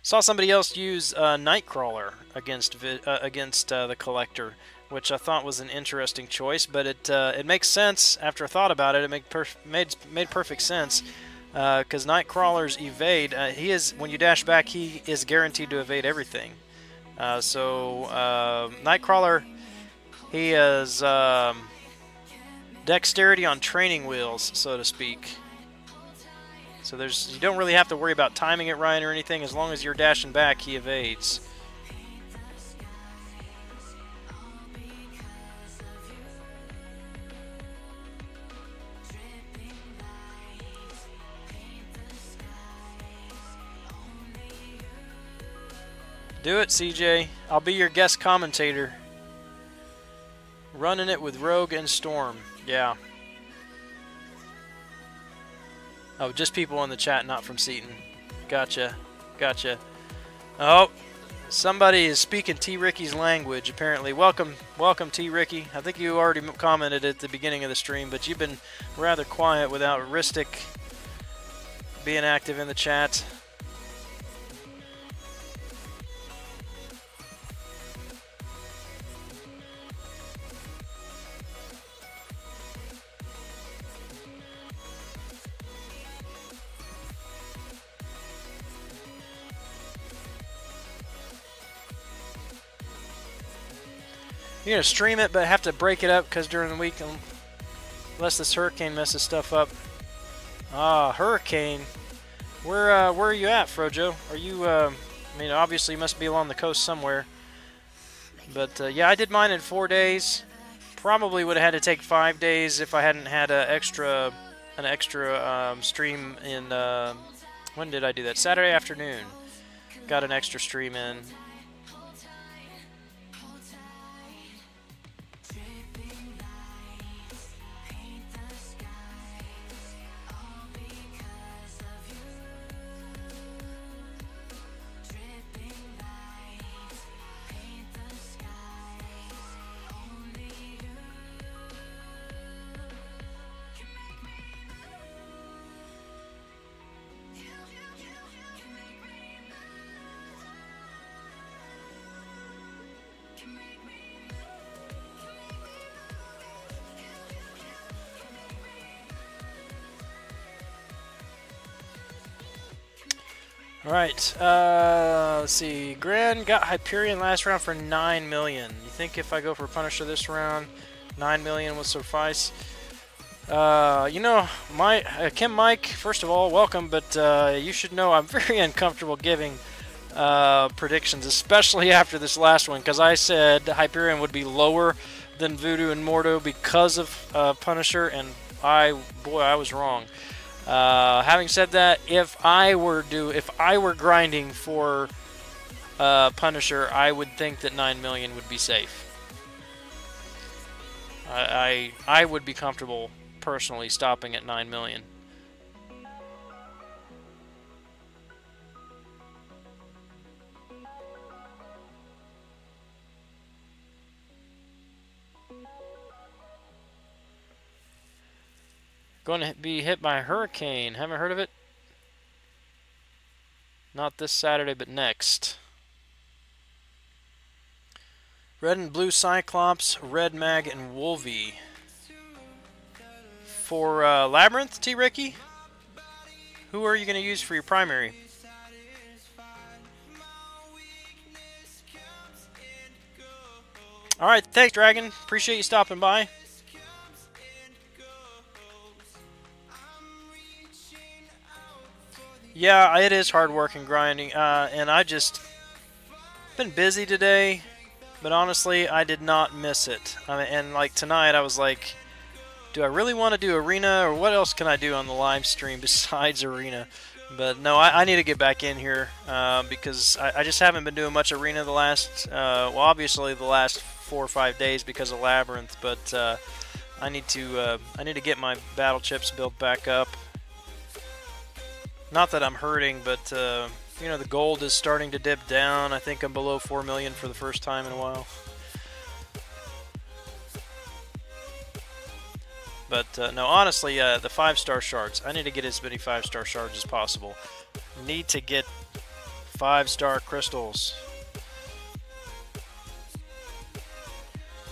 Saw somebody else use Nightcrawler against the Collector, which I thought was an interesting choice. But it makes sense after I thought about it. It made perfect sense because Nightcrawler's evade. He is when you dash back, he is guaranteed to evade everything. Nightcrawler, he is dexterity on training wheels, so to speak. So you don't really have to worry about timing it right or anything. As long as you're dashing back, he evades. Do it, CJ. I'll be your guest commentator. Running it with Rogue and Storm. Yeah. Oh, just people in the chat, not from Seaton. Gotcha. Gotcha. Oh, somebody is speaking T. Ricky's language, apparently. Welcome, T. Ricky. I think you already commented at the beginning of the stream, but you've been rather quiet without Ristic being active in the chat. You're going to stream it, but have to break it up because during the week, unless this hurricane messes stuff up. Ah, hurricane. Where are you at, Frojo? Are you, I mean, obviously you must be along the coast somewhere. But, yeah, I did mine in 4 days. Probably would have had to take 5 days if I hadn't had an extra stream in, when did I do that? Saturday afternoon. Got an extra stream in. Alright, let's see. Gran got Hyperion last round for 9 million. You think if I go for Punisher this round, 9 million will suffice? You know, Kim Mike, first of all, welcome, but you should know I'm very uncomfortable giving predictions, especially after this last one, because I said Hyperion would be lower than Voodoo and Mordo because of Punisher, and boy, I was wrong. Having said that, if I were grinding for Punisher, I would think that 9 million would be safe. I would be comfortable personally stopping at 9 million. Going to be hit by a hurricane. Haven't heard of it? Not this Saturday, but next. Red and blue Cyclops, Red Mag, and Wolvie. For Labyrinth, T. Ricky? Who are you going to use for your primary? Alright, thanks, Dragon. Appreciate you stopping by. Yeah, it is hard work and grinding, and I just been busy today, but honestly, I did not miss it. I mean, and like tonight, I was like, do I really want to do Arena, or what else can I do on the live stream besides Arena? But no, I need to get back in here because I just haven't been doing much Arena the last, well, obviously the last 4 or 5 days because of Labyrinth, but I need to get my battle chips built back up. Not that I'm hurting, but you know, the gold is starting to dip down. I think I'm below 4 million for the first time in a while. But no, honestly, the 5-star shards. I need to get as many 5-star shards as possible. Need to get 5-star crystals.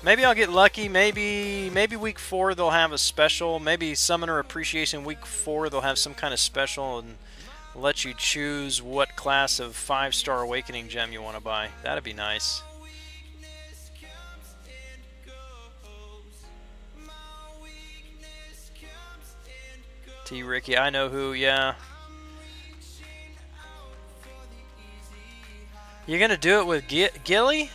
Maybe I'll get lucky. Maybe week 4 they'll have a special. Maybe Summoner Appreciation week 4 they'll have some kind of special and let you choose what class of 5-star Awakening gem you want to buy. That'd be nice. T. Ricky, I know who, yeah. You're gonna do it with Gilly?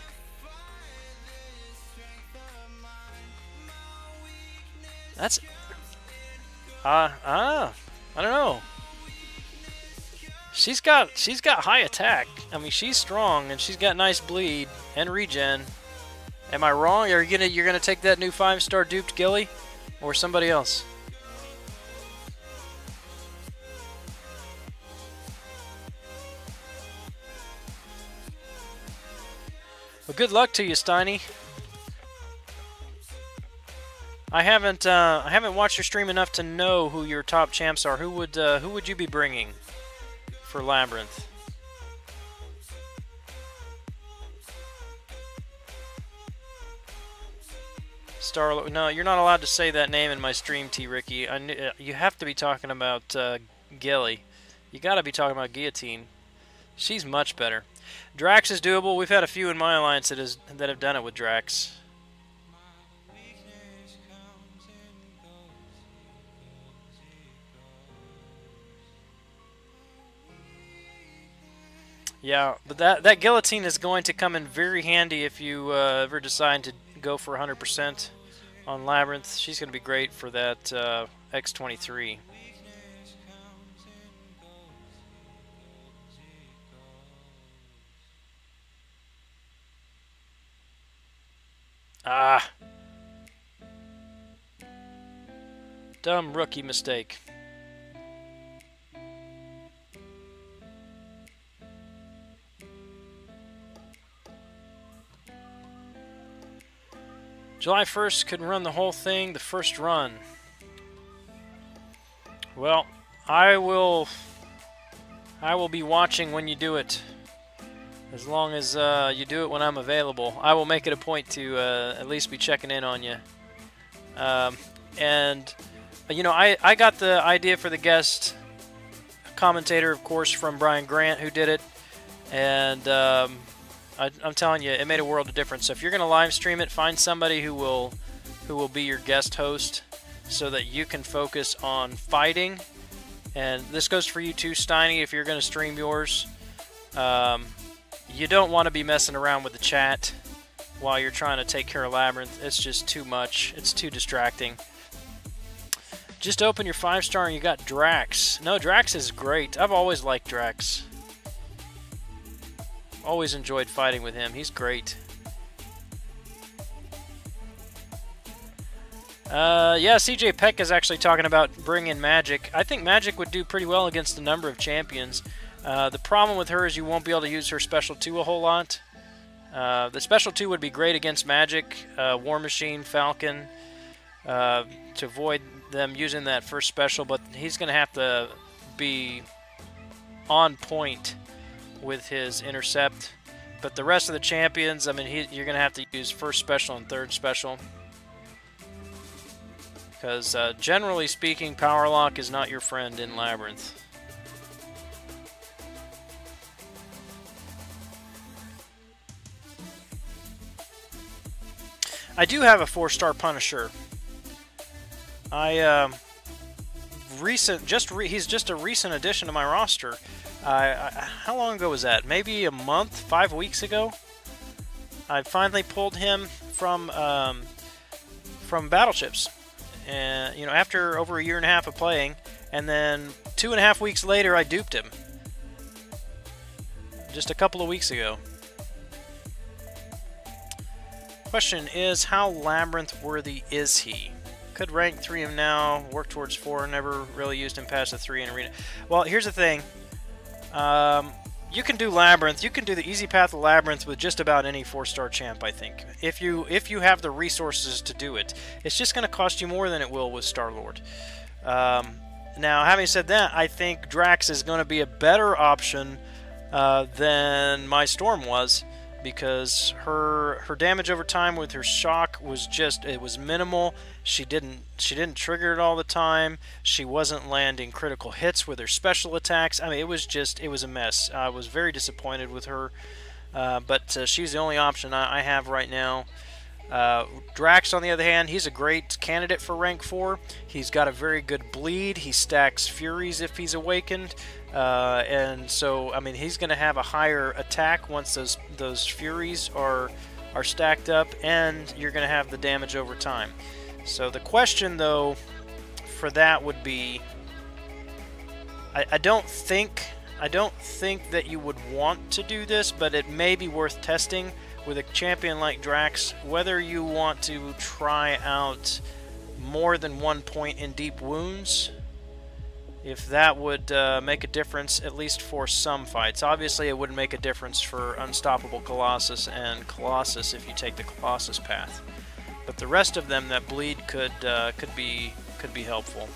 That's... I don't know. She's got high attack. I mean, she's strong and she's got nice bleed and regen. Am I wrong? You're gonna take that new 5-star duped Gilly, or somebody else? Well, good luck to you, Steiny. I haven't watched your stream enough to know who your top champs are. Who would you be bringing for Labyrinth? Starlo. No, you're not allowed to say that name in my stream, T. Ricky. You have to be talking about Gilly. You got to be talking about Guillotine. She's much better. Drax is doable. We've had a few in my alliance that have done it with Drax. Yeah, but that Guillotine is going to come in very handy if you ever decide to go for 100% on Labyrinth. She's going to be great for that X23. Ah. Dumb rookie mistake. July 1st could run the whole thing, the first run. Well, I will be watching when you do it. As long as you do it when I'm available. I will make it a point to at least be checking in on you. And, you know, I got the idea for the guest commentator, of course, from Brian Grant, who did it. And I'm telling you, it made a world of difference. So if you're going to live stream it, find somebody who will be your guest host so that you can focus on fighting. And this goes for you too, Steiny, if you're going to stream yours. You don't want to be messing around with the chat while you're trying to take care of Labyrinth. It's just too much. It's too distracting. Just open your 5-star and you got Drax. No, Drax is great. I've always liked Drax. Always enjoyed fighting with him. He's great. Yeah, CJ Peck is actually talking about bringing Magic. I think Magic would do pretty well against a number of champions. The problem with her is you won't be able to use her Special 2 a whole lot. The Special 2 would be great against Magic, War Machine, Falcon, to avoid them using that first special, but he's going to have to be on point with his Intercept. But the rest of the champions, I mean, you're going to have to use first special and third special. Because generally speaking, Power Lock is not your friend in Labyrinth. I do have a 4-star Punisher. He's just a recent addition to my roster. How long ago was that? Maybe a month, 5 weeks ago. I finally pulled him from Battleships, and after over a year and a half of playing, and then 2.5 weeks later, I duped him. Just a couple of weeks ago. Question is, how Labyrinth worthy is he? Could rank 3 him now, work towards 4, never really used him past the 3 in Arena. Well, here's the thing. You can do Labyrinth, you can do the easy path of Labyrinth with just about any 4-star champ, I think. If you have the resources to do it. It's just going to cost you more than it will with Star-Lord. Now, having said that, I think Drax is going to be a better option than my Storm was, because her damage over time with her shock was it was minimal. She didn't trigger it all the time. She wasn't landing critical hits with her special attacks. I mean, it was a mess. I was very disappointed with her, but she's the only option I have right now. Drax, on the other hand, he's a great candidate for rank 4. He's got a very good bleed. He stacks Furies if he's awakened. And so, I mean, he's going to have a higher attack once those Furies are stacked up, and you're going to have the damage over time. So the question, though, for that would be, I don't think that you would want to do this, but it may be worth testing with a champion like Drax, whether you want to try out more than 1 point in deep wounds. If that would make a difference, at least for some fights. Obviously, it wouldn't make a difference for Unstoppable Colossus and Colossus if you take the Colossus path. But the rest of them that bleed could be helpful.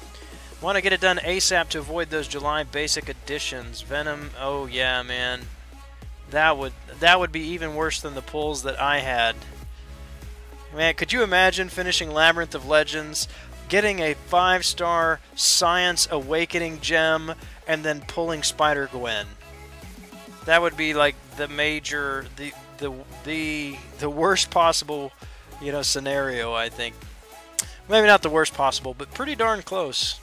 Want to get it done ASAP to avoid those July basic editions. Venom, oh yeah, man, that would be even worse than the pulls that I had. Man, could you imagine finishing Labyrinth of Legends, getting a 5-star Science Awakening gem, and then pulling Spider-Gwen? That would be like the major, the worst possible, scenario, I think. Maybe not the worst possible, but pretty darn close.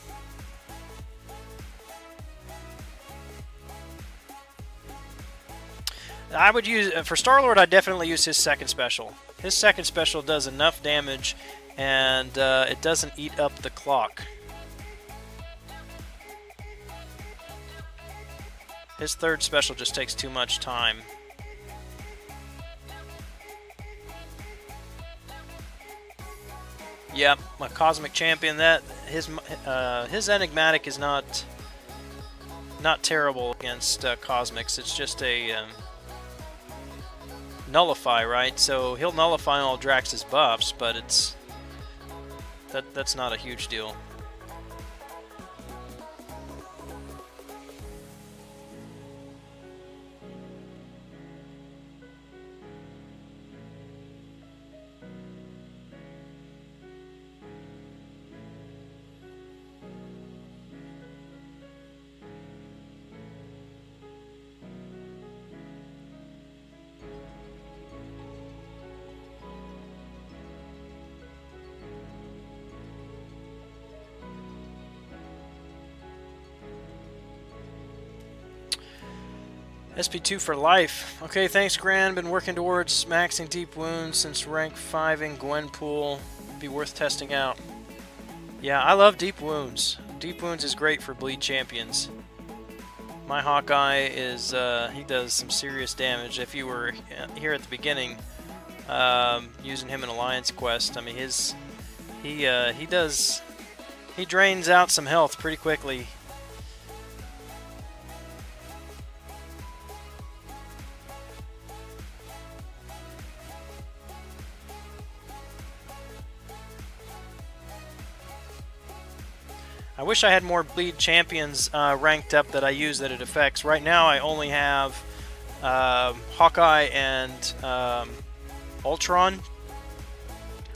I would use, for Star-Lord, I'd definitely use his second special. His second special does enough damage, and it doesn't eat up the clock. His third special just takes too much time. Yep, my Cosmic Champion. His Enigmatic is not terrible against Cosmics. It's just a nullify, right? So he'll nullify all Drax's buffs, but that's not a huge deal. SP2 for life. Okay, thanks, Gran. Been working towards maxing deep wounds since rank 5 in Gwenpool. Be worth testing out. Yeah, I love deep wounds. Deep wounds is great for bleed champions. My Hawkeye is, he does some serious damage. If you were here at the beginning, using him in Alliance Quest, I mean, he drains out some health pretty quickly. I wish I had more bleed champions ranked up that I use that it affects. Right now I only have Hawkeye and Ultron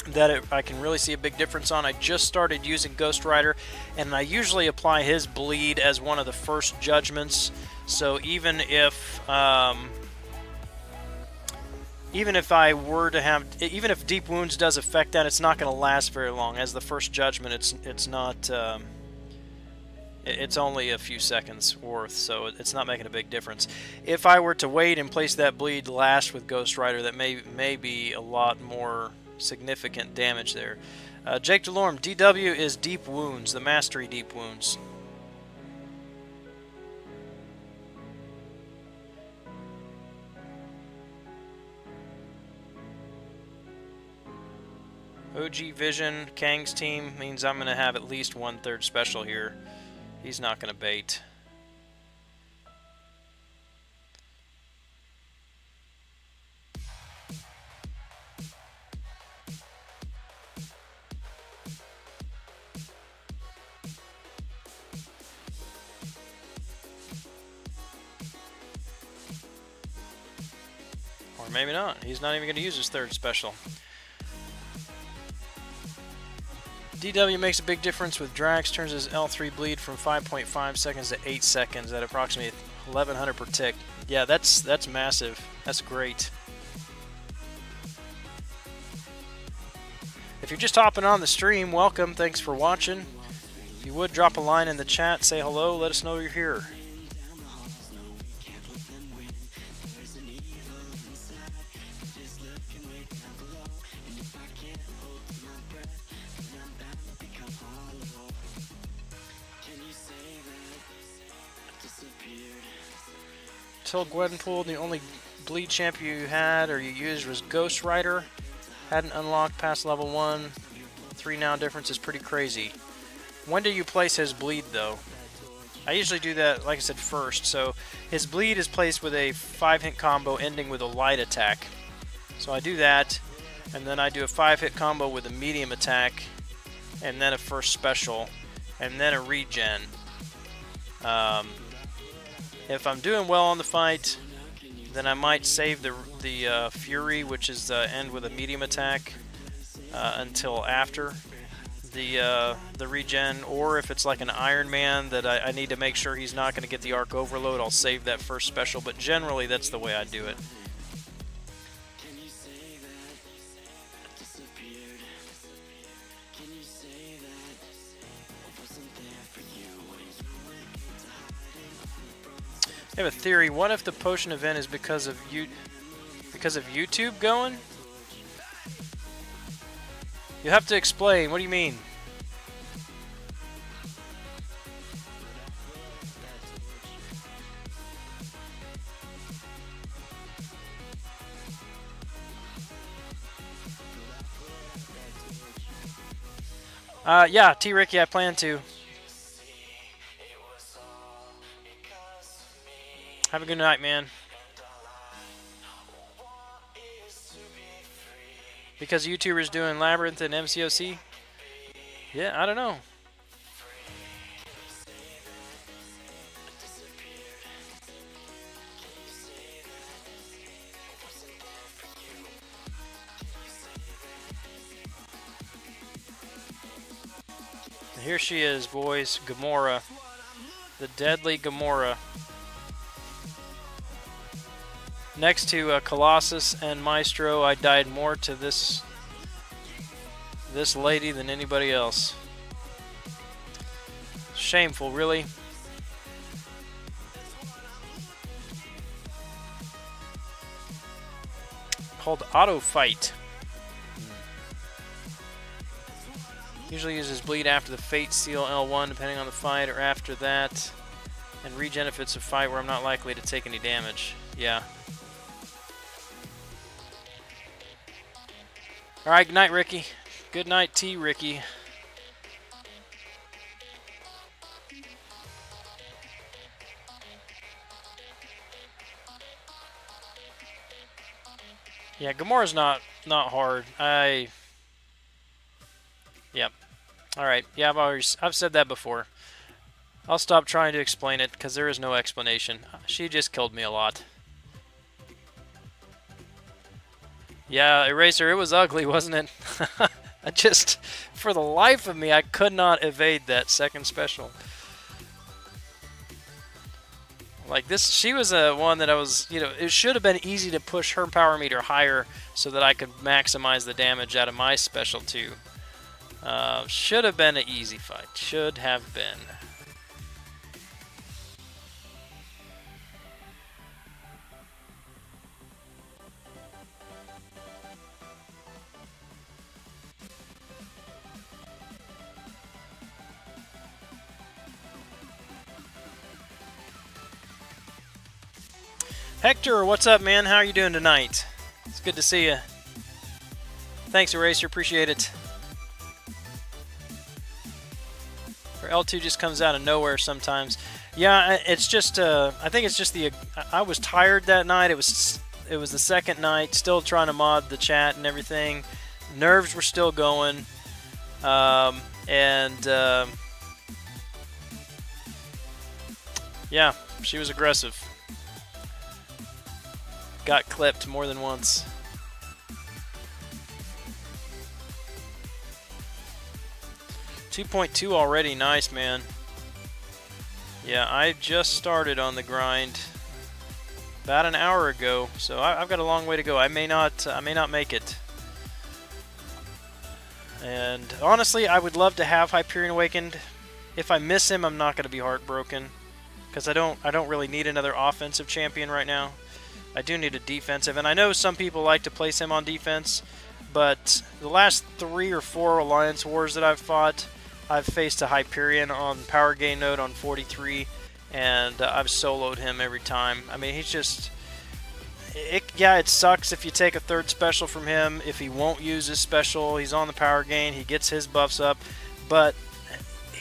that I can really see a big difference on. I just started using Ghost Rider, and I usually apply his bleed as one of the first judgments. So even if even if I were to have, even if Deep Wounds does affect that, it's not going to last very long. As the first judgment, it's not, it's only a few seconds worth, so it's not making a big difference. If I were to wait and place that bleed last with Ghost Rider, that may be a lot more significant damage there. Jake Delorme, DW is Deep Wounds, the Mastery Deep Wounds. OG Vision, Kang's team, means I'm going to have at least 1/3 special here. He's not going to bait. Or maybe not. He's not even going to use his 3rd special. DW makes a big difference with Drax, turns his L3 bleed from 5.5 seconds to 8 seconds at approximately 1100 per tick. Yeah, that's massive. That's great. If you're just hopping on the stream, welcome. Thanks for watching. If you would, drop a line in the chat, say hello, let us know you're here. Until Gwenpool, the only bleed champion you had or you used was Ghost Rider. Hadn't unlocked past level 1. 3 now difference is pretty crazy. When do you place his bleed though? I usually do that, like I said, first. So his bleed is placed with a 5-hit combo ending with a light attack. So I do that, and then I do a 5-hit combo with a medium attack, and then a first special, and then a regen. If I'm doing well on the fight, then I might save the Fury, which is end with a medium attack, until after the regen. Or if it's like an Iron Man that I need to make sure he's not going to get the Arc Overload, I'll save that first special. But generally, that's the way I do it. I have a theory. What if the potion event is because of YouTube going? You have to explain. What do you mean? Yeah, T. Ricky, I plan to. Have a good night, man. Because YouTubers doing Labyrinth and MCOC? Yeah, I don't know. Here she is, boys. Gamora. The deadly Gamora. Next to Colossus and Maestro, I died more to this lady than anybody else. Shameful, really. Called Auto Fight. Usually uses bleed after the Fate Seal L1, depending on the fight, or after that. And regen if it's a fight where I'm not likely to take any damage. Yeah. Alright, good night, Ricky. Good night, T. Ricky. Yeah, Gamora's not hard. Yep. Alright, yeah, I've said that before. I'll stop trying to explain it, because there is no explanation. She just killed me a lot. Yeah, Eraser, it was ugly, wasn't it? I just, for the life of me, I could not evade that second special. Like this, she was a one that I was, it should have been easy to push her power meter higher so that I could maximize the damage out of my special too. Should have been an easy fight. Should have been. Hector, what's up, man? How are you doing tonight? It's good to see you. Thanks, Eraser. Appreciate it. Or L2 just comes out of nowhere sometimes. Yeah, it's just. I think it's just the. I was tired that night. It was the second night. Still trying to mod the chat and everything. Nerves were still going. Yeah, she was aggressive. Got clipped more than once. .2 already, nice, man. Yeah, I just started on the grind about an hour ago, so I've got a long way to go. I may not make it. And honestly, I would love to have Hyperion Awakened. If I miss him, I'm not going to be heartbroken, because I don't really need another offensive champion right now. I do need a defensive, and I know some people like to place him on defense, but the last 3 or 4 Alliance Wars that I've fought, I've faced a Hyperion on Power Gain Node on 43, and I've soloed him every time. I mean, he's just... yeah, it sucks if you take a third special from him. If he won't use his special, he's on the Power Gain, he gets his buffs up, but...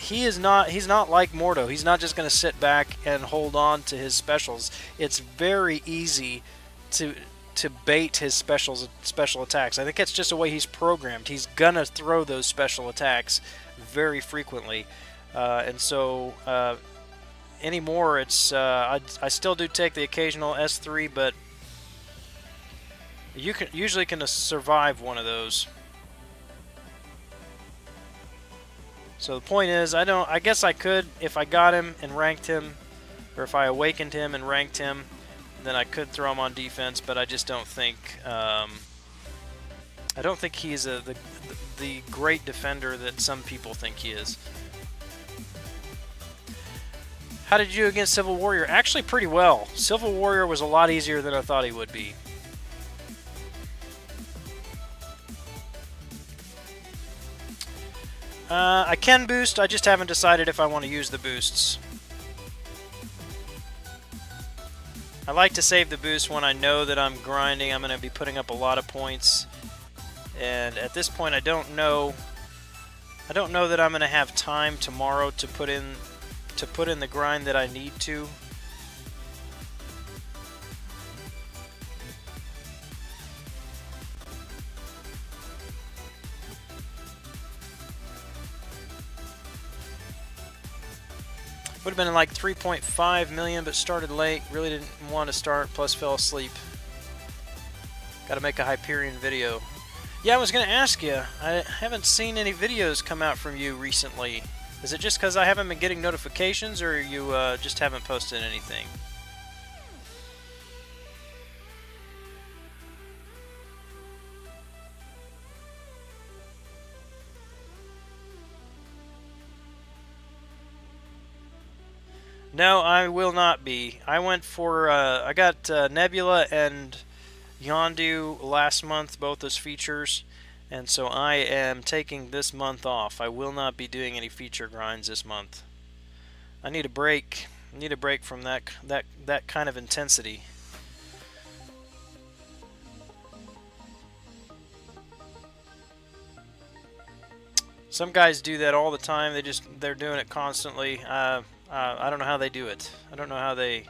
he's not like Mordo. He's not just going to sit back and hold on to his specials. It's very easy to bait his special attacks. I think that's just the way he's programmed. He's going to throw those special attacks very frequently. And so anymore, it's I still do take the occasional S3, but you usually can survive one of those. So the point is, I guess I could, if I got him and ranked him, or if I awakened him and ranked him, then I could throw him on defense, but I just don't think, I don't think he's the great defender that some people think he is. How did you do against Civil Warrior? Actually pretty well. Civil Warrior was a lot easier than I thought he would be. I can boost, I just haven't decided if I want to use the boosts. I like to save the boost when I know that I'm grinding, I'm going to be putting up a lot of points. And at this point I don't know that I'm going to have time tomorrow to put in the grind that I need to. Would have been like 3.5 million, but started late. Really didn't want to start, plus fell asleep. Got to make a Hyperion video. Yeah, I was going to ask you. I haven't seen any videos come out from you recently. Is it just because I haven't been getting notifications, or you just haven't posted anything? No, I will not be. I went for, I got Nebula and Yondu last month, both as features, and so I am taking this month off. I will not be doing any feature grinds this month. I need a break. I need a break from that kind of intensity. Some guys do that all the time. They're doing it constantly. I don't know how they do it. I don't know how they,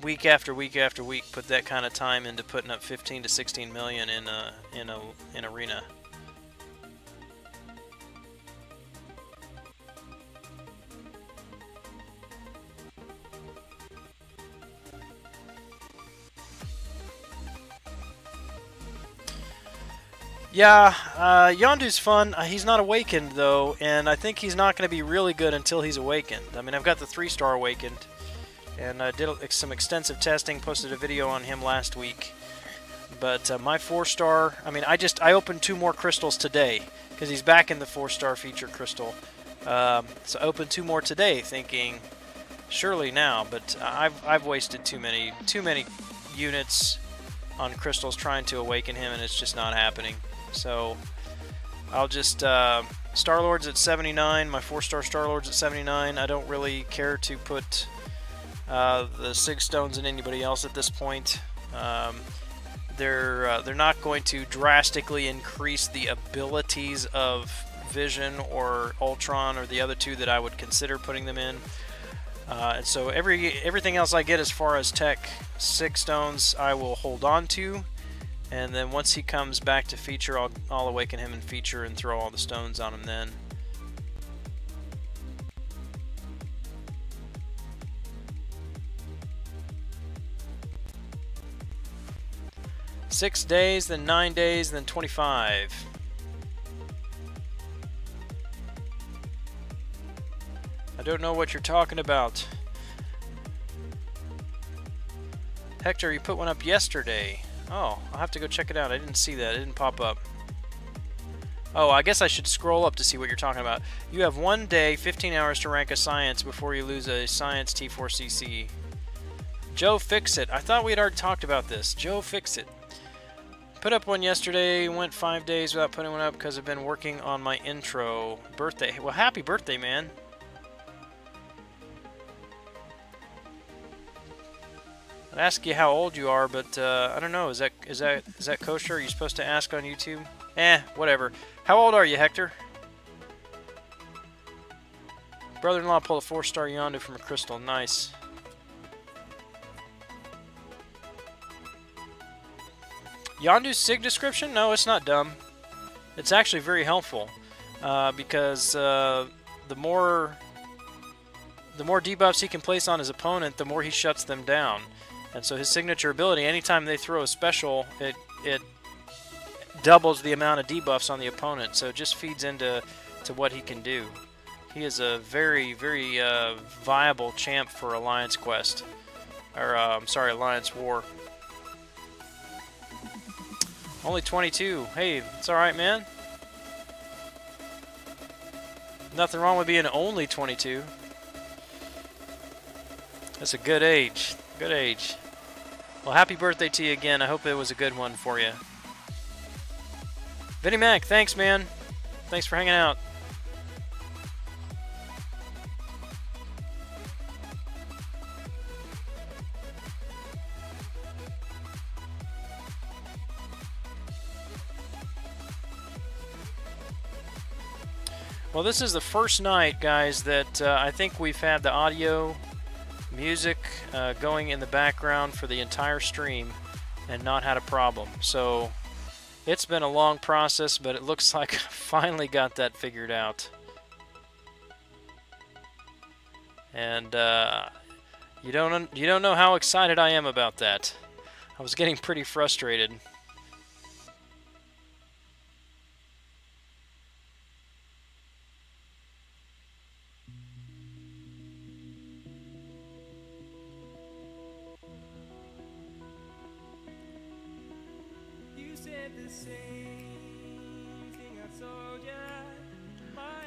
week after week after week, put that kind of time into putting up 15 to 16 million in arena. Yeah, Yondu's fun. He's not awakened, though, and I think he's not going to be really good until he's awakened. I mean, I've got the 3-star awakened, and I did some extensive testing, posted a video on him last week. But my 4-star, I mean, I opened 2 more crystals today because he's back in the 4-star feature crystal. So I opened 2 more today, thinking surely now, but I've wasted too many units on crystals trying to awaken him, and it's just not happening. So I'll just Star-Lord's at 79, my 4-star Star-Lord's at 79. I don't really care to put the Sig Stones in anybody else at this point. They're not going to drastically increase the abilities of Vision or Ultron or the other 2 that I would consider putting them in. And so everything else I get as far as tech Sig Stones I will hold on to, and then once he comes back to feature, I'll awaken him in feature and throw all the stones on him then. Six days, then 9 days, then 25. I don't know what you're talking about. Hector, you put one up yesterday. Oh, I'll have to go check it out. I didn't see that. It didn't pop up. Oh, I guess I should scroll up to see what you're talking about. You have 1 day, 15 hours to rank a science before you lose a science T4CC. Joe Fixit. I thought we had already talked about this. Joe Fixit. Put up one yesterday, went 5 days without putting one up because I've been working on my intro. Birthday. Well, happy birthday, man. I'd ask you how old you are, but I don't know. Is that kosher? Are you supposed to ask on YouTube? Whatever. How old are you, Hector? Brother-in-law pulled a 4-star Yondu from a crystal. Nice. Yondu's Sig description? No, it's not dumb. It's actually very helpful because the more debuffs he can place on his opponent, the more he shuts them down. And so his signature ability, anytime they throw a special, it doubles the amount of debuffs on the opponent. So it just feeds into what he can do. He is a very, very viable champ for Alliance Quest. Or, I'm sorry, Alliance War. Only 22. Hey, it's alright, man. Nothing wrong with being only 22. That's a good age. Good age. Well, happy birthday to you again. I hope it was a good one for you. Vinny Mac, thanks, man. Thanks for hanging out. Well, this is the first night, guys, that I think we've had the audio music going in the background for the entire stream and not had a problem. So it's been a long process, but it looks like I finally got that figured out. And you don't know how excited I am about that. I was getting pretty frustrated.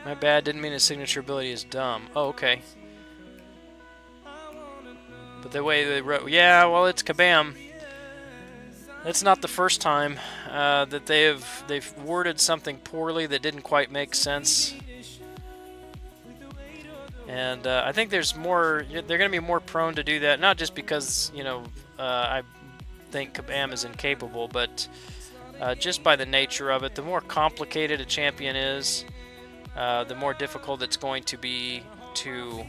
My bad, didn't mean his signature ability is dumb. Oh, okay. But the way they wrote... Yeah, well, it's Kabam. It's not the first time that they've worded something poorly that didn't quite make sense. And I think there's more... They're going to be more prone to do that, not just because, you know, I think Kabam is incapable, but just by the nature of it. The more complicated a champion is, the more difficult it's going to be to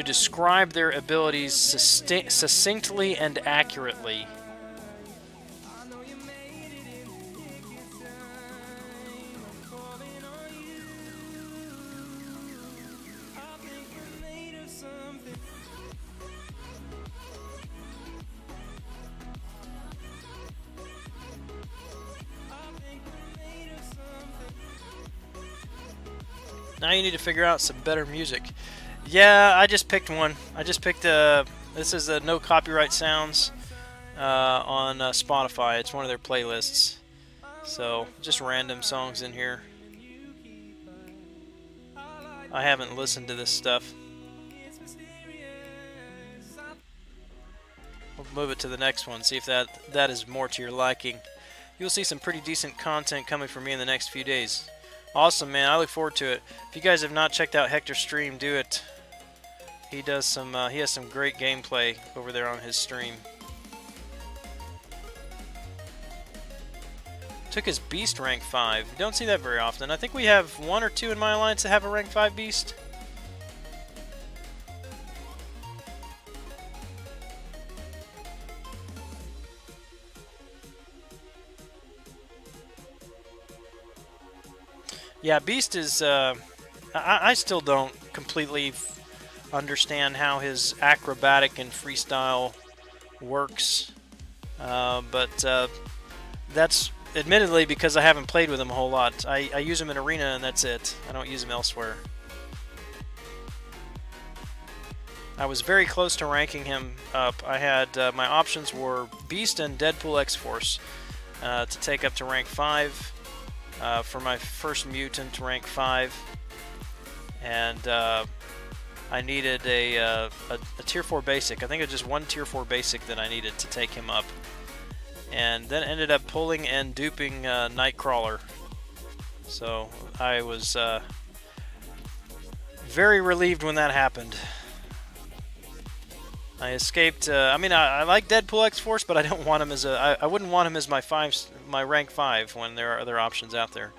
describe their abilities succinctly and accurately. Now you need to figure out some better music. Yeah, I just picked one. I just picked this is no copyright sounds on Spotify. It's one of their playlists. So just random songs in here. I haven't listened to this stuff. We'll move it to the next one. See if that is more to your liking. You'll see some pretty decent content coming from me in the next few days. Awesome, man. I look forward to it. If you guys have not checked out Hector's stream, do it. He does some. He has some great gameplay over there on his stream. Took his beast rank 5. You don't see that very often. I think we have 1 or 2 in my alliance that have a rank 5 beast. Yeah, beast is. I still don't completely understand how his acrobatic and freestyle works, but that's admittedly because I haven't played with him a whole lot. I use him in arena and that's it. I don't use him elsewhere. I was very close to ranking him up. I had my options were Beast and Deadpool X-Force to take up to rank 5 for my first mutant rank 5, and I needed a tier 4 basic. I think it was just one tier 4 basic that I needed to take him up. And then ended up pulling and duping Nightcrawler. So I was very relieved when that happened. I escaped. I mean, I like Deadpool X-Force, but I don't want him as a. I wouldn't want him as my rank 5 when there are other options out there.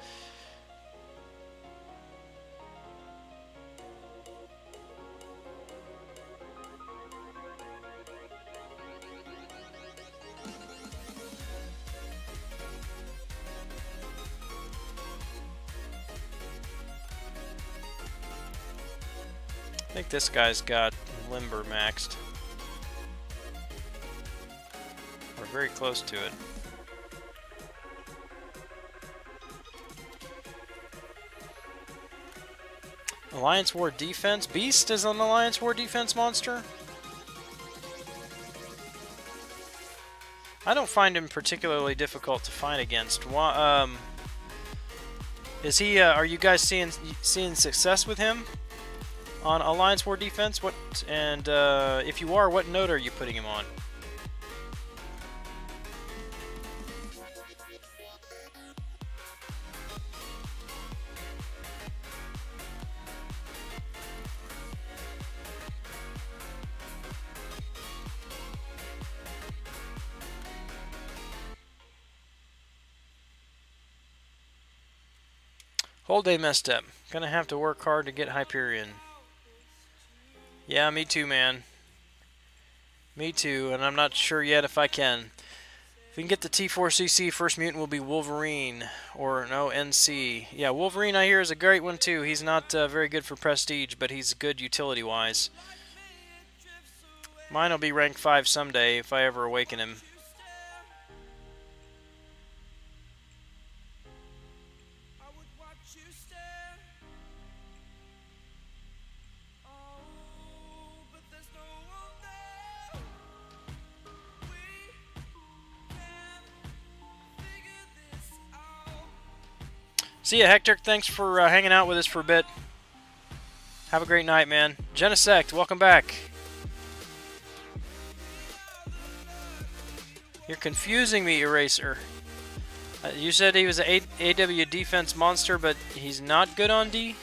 I think this guy's got Limber maxed. We're very close to it. Alliance War Defense? Beast is an Alliance War Defense monster? I don't find him particularly difficult to fight against. Is he, are you guys seeing success with him on Alliance War Defense? If you are, what node are you putting him on? Whole day messed up. Gonna have to work hard to get Hyperion. Yeah, me too, man. Me too, and I'm not sure yet if I can. If we can get the T4CC, first mutant will be Wolverine. Or, no, NC. Yeah, Wolverine, I hear, is a great one, too. He's not very good for prestige, but he's good utility-wise. Mine will be rank 5 someday, if I ever awaken him. See ya, Hector. Thanks for hanging out with us for a bit. Have a great night, man. Genesect, welcome back. You're confusing me, Eraser. You said he was an AW defense monster, but he's not good on D?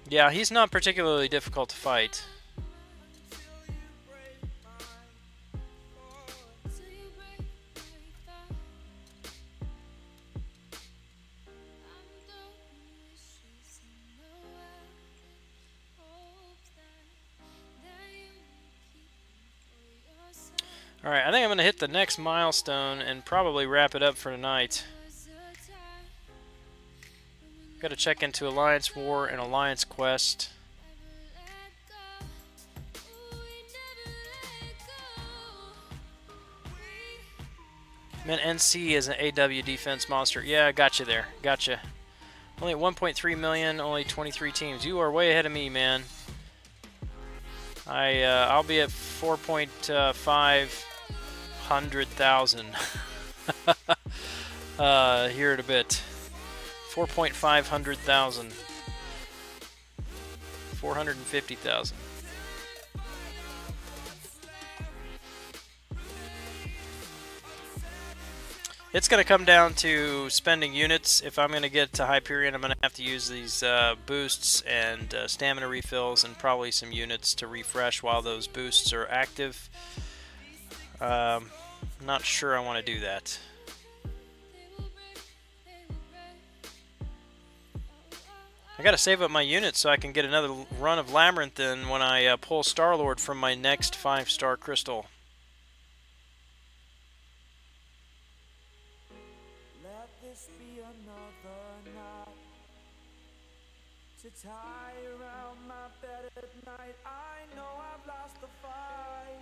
Yeah, he's not particularly difficult to fight. Alright, I think I'm going to hit the next milestone and probably wrap it up for tonight. Got to check into Alliance War and Alliance Quest. Man, NC is an AW defense monster. Yeah, got you there. Gotcha. Only at 1.3 million, only 23 teams. You are way ahead of me, man. I'll be at 4,500,000 here in a bit. 4,500,000. 450,000. It's going to come down to spending units. If I'm going to get to Hyperion, I'm going to have to use these boosts and stamina refills and probably some units to refresh while those boosts are active. Not sure I want to do that. I got to save up my units so I can get another run of Labyrinth in when I pull Star-Lord from my next 5-star crystal. Tie around my bed at night. I know I've lost the fight.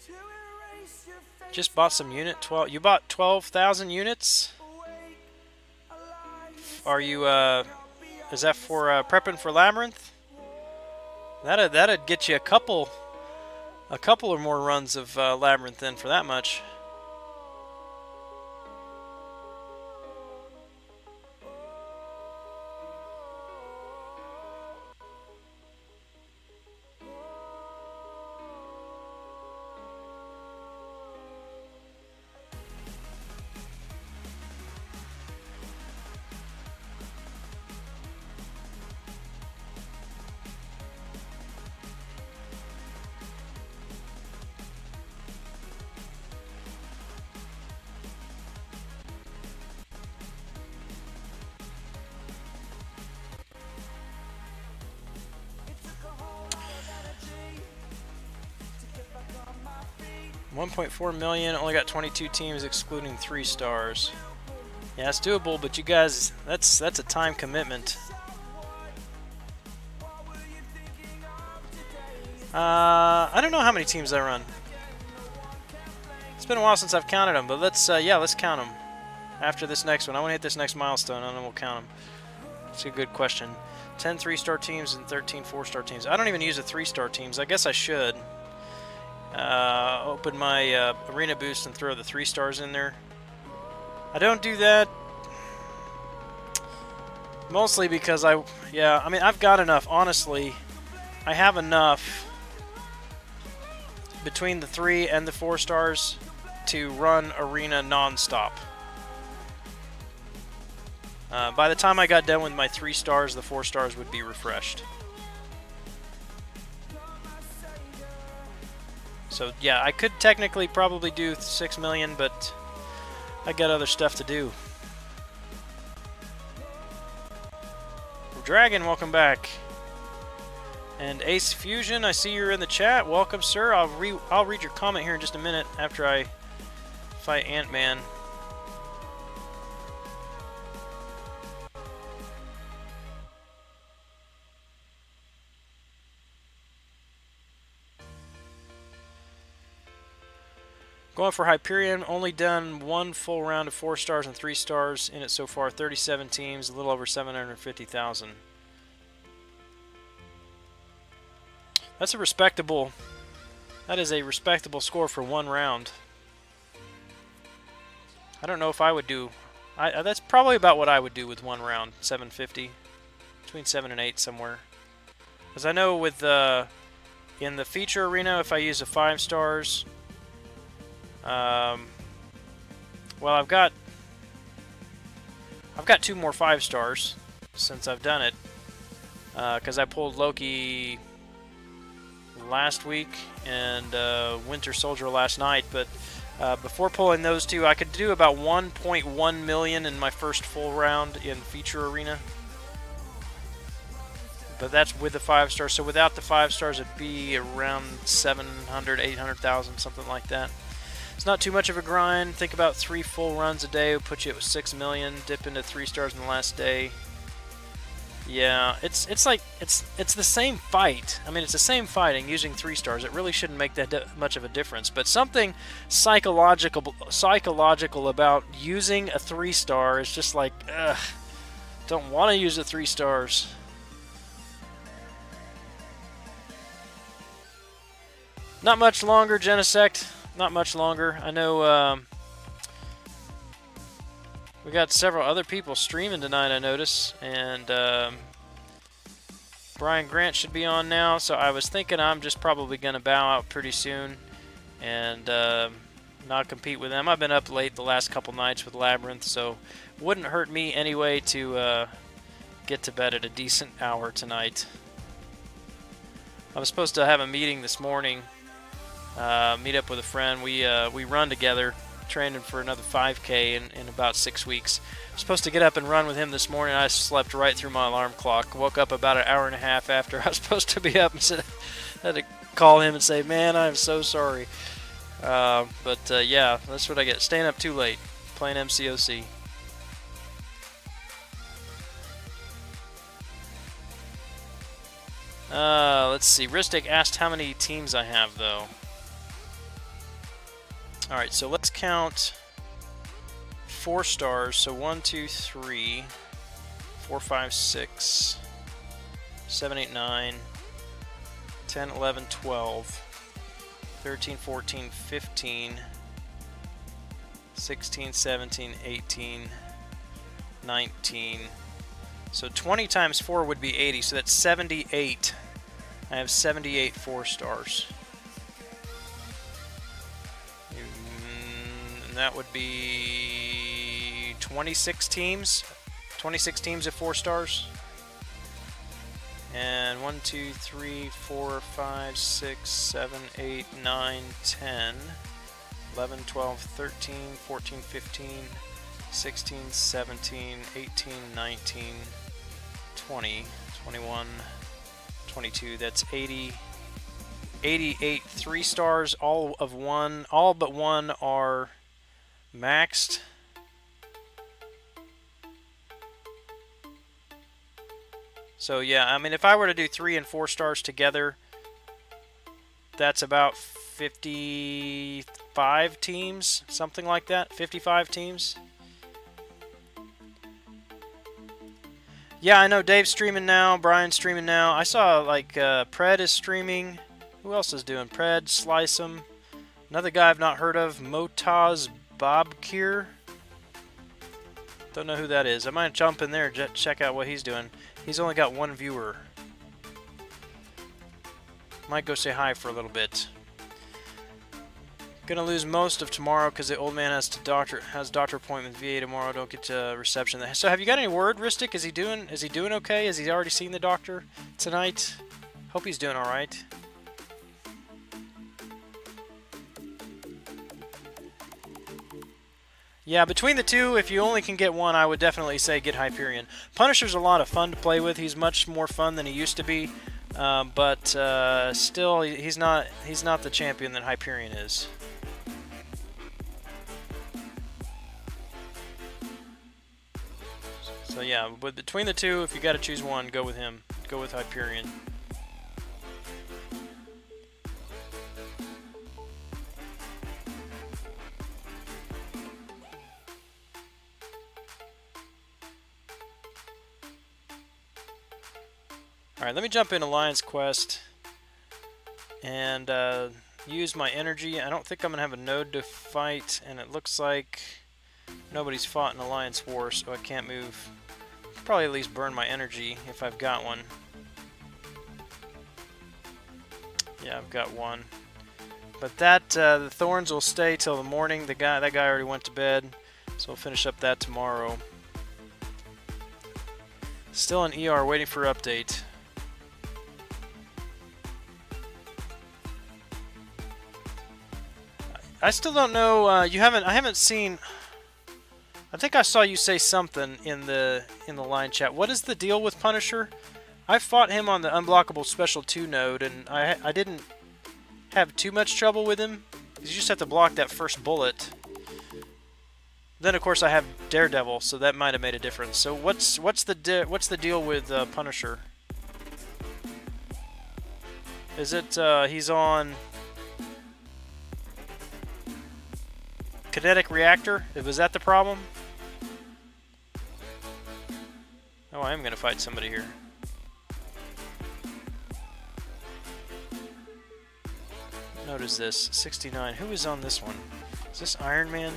To erase your face. Just bought some unit. You bought 12,000 units. Are you? Is that for prepping for Labyrinth? That'd get you a couple or more runs of Labyrinth then for that much. $1.4 million, only got 22 teams excluding 3 stars. Yeah, it's doable, but you guys, that's a time commitment. I don't know how many teams I run. It's been a while since I've counted them, but let's count them after this next one. I want to hit this next milestone, and then we'll count them. That's a good question. 10 3-star teams and 13 4-star teams. I don't even use the 3-star teams. I guess I should. Open my arena boost and throw the 3 stars in there. I don't do that mostly because I mean, I've got enough. Honestly, I have enough between the 3 and the 4 stars to run arena non-stop. By the time I got done with my 3 stars, the 4 stars would be refreshed. So yeah, I could technically probably do 6 million, but I got other stuff to do. Dragon, welcome back. And Ace Fusion, I see you're in the chat. Welcome, sir. I'll read your comment here in just a minute after I fight Ant-Man. Going for Hyperion, only done 1 full round of 4 stars and 3 stars in it so far. 37 teams, a little over 750,000. That's a respectable. That is a respectable score for 1 round. I don't know if I would do. That's probably about what I would do with 1 round. 750, between 7 and 8 somewhere. Because I know with in the feature arena, if I use a 5 stars. Well, I've got 2 more 5 stars since I've done it, because I pulled Loki last week and Winter Soldier last night. But before pulling those 2, I could do about 1.1 million in my first full round in feature arena. But that's with the 5 stars. So without the 5 stars, it'd be around 700, 800,000, something like that. It's not too much of a grind. Think about 3 full runs a day will put you at 6 million. Dip into 3 stars in the last day. Yeah, it's the same fight. I mean, it's the same fighting using 3 stars. It really shouldn't make that much of a difference. But something psychological about using a 3-star is just like, ugh, don't want to use the 3 stars. Not much longer, Genesect. Not much longer. I know we got several other people streaming tonight, I notice, and Brian Grant should be on now, so I was thinking I'm just probably going to bow out pretty soon and not compete with them. I've been up late the last couple nights with Labyrinth, so it wouldn't hurt me anyway to get to bed at a decent hour tonight. I was supposed to have a meeting this morning, meet up with a friend. We run together, training for another 5K in about 6 weeks. I'm supposed to get up and run with him this morning. I slept right through my alarm clock. Woke up about an hour and a half after I was supposed to be up, and had to call him and say, "Man, I'm so sorry." Yeah, that's what I get. Staying up too late, playing MCOC. Let's see. Ristic asked how many teams I have, though. Alright, so let's count 4 stars. So 1, 2, 3, 4, 5, 6, 7, 8, 9, 10, 11, 12, 13, 14, 15, 16, 17, 18, 19. So 20 times 4 would be 80, so that's 78. I have 78 4 stars. And that would be 26 teams. 26 teams of 4 stars. And 1, 2, 3, 4, 5, 6, 7, 8, 9, 10, 11, 12, 13, 14, 15, 16, 17, 18, 19, 20, 21, 22. That's 80, 88 3 stars. All but one are maxed. So yeah, I mean, if I were to do 3 and 4 stars together, that's about 55 teams, something like that. 55 teams. Yeah, I know Dave's streaming now, Brian's streaming now. I saw, like, Pred is streaming. Who else is doing? Pred, Slice'em. Another guy I've not heard of, Motaz Bobkir. Don't know who that is. I might jump in there and check out what he's doing. He's only got 1 viewer. Might go say hi for a little bit. Gonna lose most of tomorrow because the old man has doctor appointment VA tomorrow. Don't get to reception. So have you got any word, Ristic? Is he doing okay? Has he already seen the doctor tonight? Hope he's doing all right. Yeah, between the two, if you only can get one, I would definitely say get Hyperion. Punisher's a lot of fun to play with. He's much more fun than he used to be, but still, he's not the champion that Hyperion is. So yeah, but between the two, if you got to choose one, go with him. Go with Hyperion. Alright, let me jump in Alliance Quest and use my energy. I don't think I'm going to have a node to fight, and it looks like nobody's fought in Alliance War, so I can't move. Probably at least burn my energy if I've got one. Yeah, I've got one. But that, the Thorns will stay till the morning. That guy already went to bed, so we'll finish up that tomorrow. Still in ER, waiting for update. I still don't know. I haven't seen. I think I saw you say something in the line chat. What is the deal with Punisher? I fought him on the Unblockable Special 2 node, and I didn't have too much trouble with him. You just have to block that first bullet. Then of course I have Daredevil, so that might have made a difference. So what's the deal with Punisher? Is it he's on kinetic reactor? Was that the problem? Oh, I am gonna fight somebody here. Notice this 69. Who is on this one? Is this Iron Man?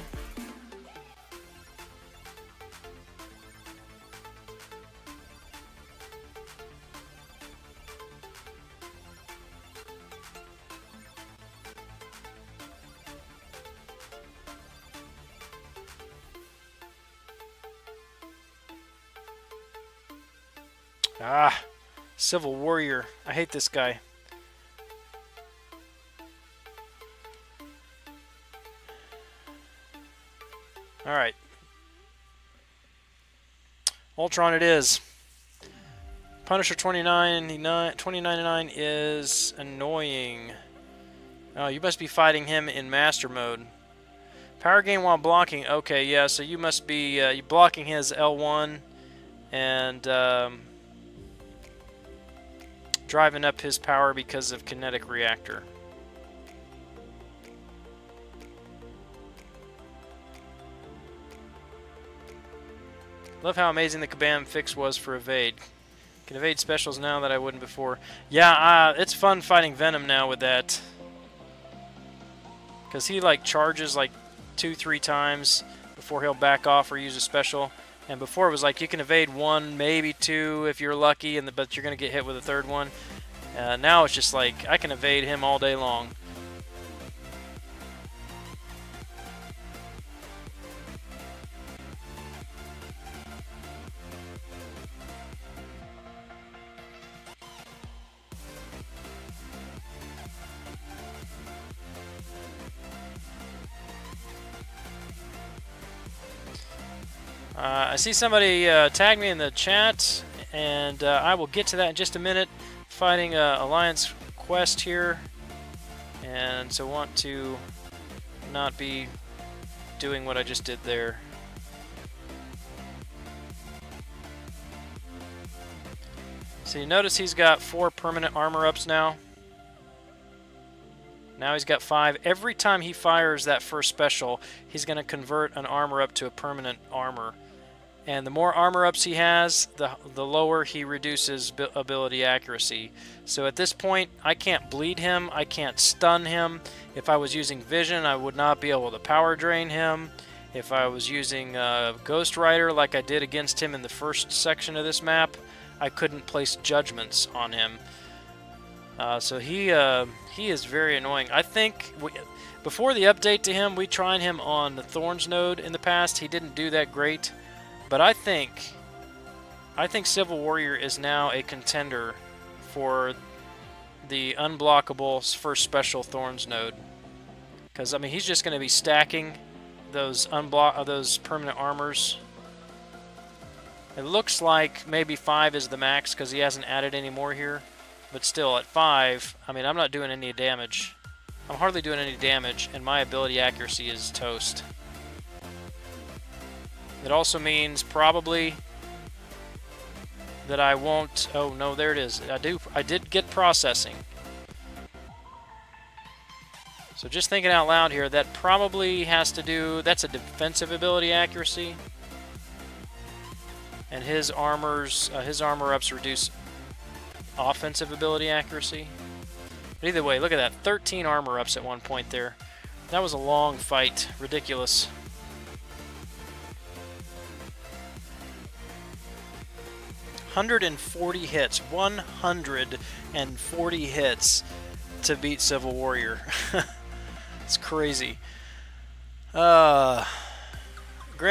Ah, Civil Warrior. I hate this guy. Alright. Ultron it is. Punisher 2099 is annoying. Oh, you must be fighting him in Master Mode. Power gain while blocking. Okay, yeah, so you must be you blocking his L1 and driving up his power because of kinetic reactor. Love how amazing the Kabam fix was for evade. Can evade specials now that I wouldn't before. Yeah, it's fun fighting Venom now with that. Because he like charges like 2-3 times before he'll back off or use a special. And before it was like you can evade 1, maybe 2 if you're lucky, but you're going to get hit with a 3rd one. Now it's just like I can evade him all day long. I see somebody tag me in the chat, and I will get to that in just a minute. Fighting Alliance Quest here, and so want to not be doing what I just did there. So you notice he's got 4 permanent armor ups now. Now he's got 5. Every time he fires that first special, he's going to convert an armor up to a permanent armor. And the more armor ups he has, the lower he reduces ability accuracy. So at this point, I can't bleed him, I can't stun him. If I was using Vision, I would not be able to power drain him. If I was using Ghost Rider like I did against him in the first section of this map, I couldn't place judgments on him. So he is very annoying. I think before the update to him, we tried him on the Thorns node in the past. He didn't do that great. But I think Civil Warrior is now a contender for the unblockable first special Thorns node. Because I mean, he's just going to be stacking those permanent armors. It looks like maybe 5 is the max because he hasn't added any more here. But still, at 5, I mean, I'm not doing any damage. I'm hardly doing any damage, and my ability accuracy is toast. It also means probably that I won't... Oh, no, there it is. I did get processing. So just thinking out loud here, that probably has to do... That's a defensive ability accuracy. And his armor ups reduce offensive ability accuracy. But either way, look at that. 13 armor ups at one point there. That was a long fight. Ridiculous. ...140 hits. 140 hits to beat Civil Warrior. It's crazy. Grand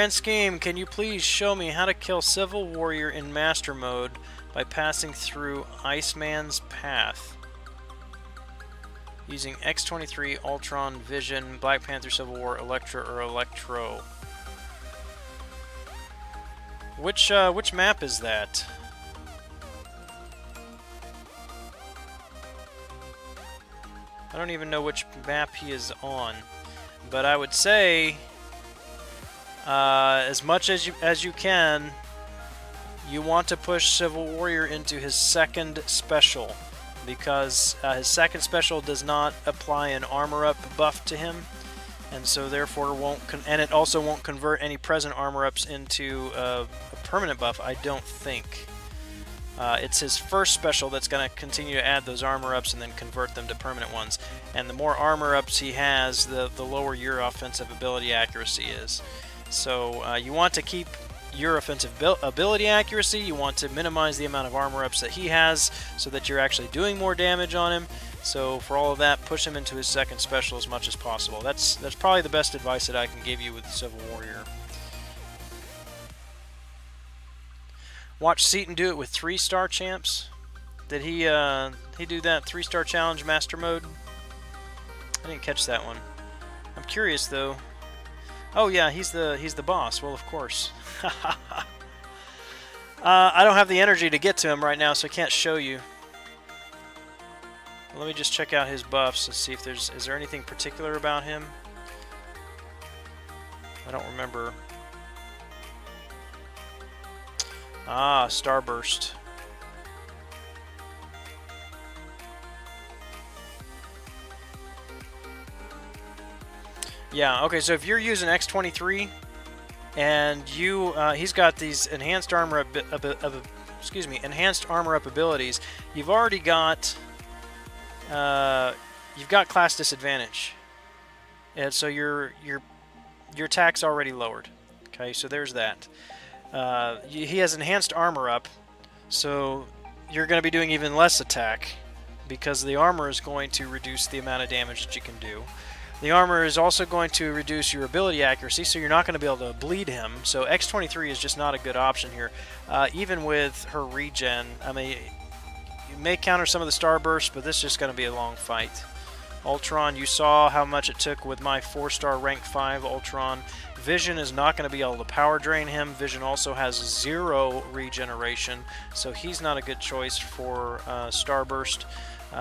Scheme, can you please show me how to kill Civil Warrior in Master Mode by passing through Iceman's Path? Using X-23, Ultron, Vision, Black Panther, Civil War, Elektra, or Electro. Which map is that? I don't even know which map he is on, but I would say As much as you can, you want to push Civil Warrior into his second special, because his second special does not apply an armor up buff to him, and so therefore and it also won't convert any present armor ups into a permanent buff, I don't think. It's his first special that's going to continue to add those armor ups and then convert them to permanent ones. And the more armor ups he has, the lower your offensive ability accuracy is. So you want to keep your offensive ability accuracy, you want to minimize the amount of armor ups that he has so that you're actually doing more damage on him. So for all of that, push him into his second special as much as possible. That's probably the best advice that I can give you with Civil Warrior. Watch Seaton do it with 3-star champs. Did he do that 3-star challenge master mode? I didn't catch that one. I'm curious though. Oh yeah, he's the boss. Well, of course. I don't have the energy to get to him right now, so I can't show you. Let me just check out his buffs and see if is there anything particular about him. I don't remember. Ah, Starburst. Yeah, okay, so if you're using X23 and he's got these enhanced armor enhanced armor up abilities, you've already got class disadvantage. And so your attack's already lowered. Okay, so there's that. He has enhanced armor up, so you're going to be doing even less attack because the armor is going to reduce the amount of damage that you can do. The armor is also going to reduce your ability accuracy, so you're not going to be able to bleed him. So X23 is just not a good option here. Even with her regen, I mean, you may counter some of the Starbursts, but this is just going to be a long fight. Ultron, you saw how much it took with my 4-star rank 5 Ultron. Vision is not going to be able to power drain him. Vision also has 0 regeneration, so he's not a good choice for Starburst.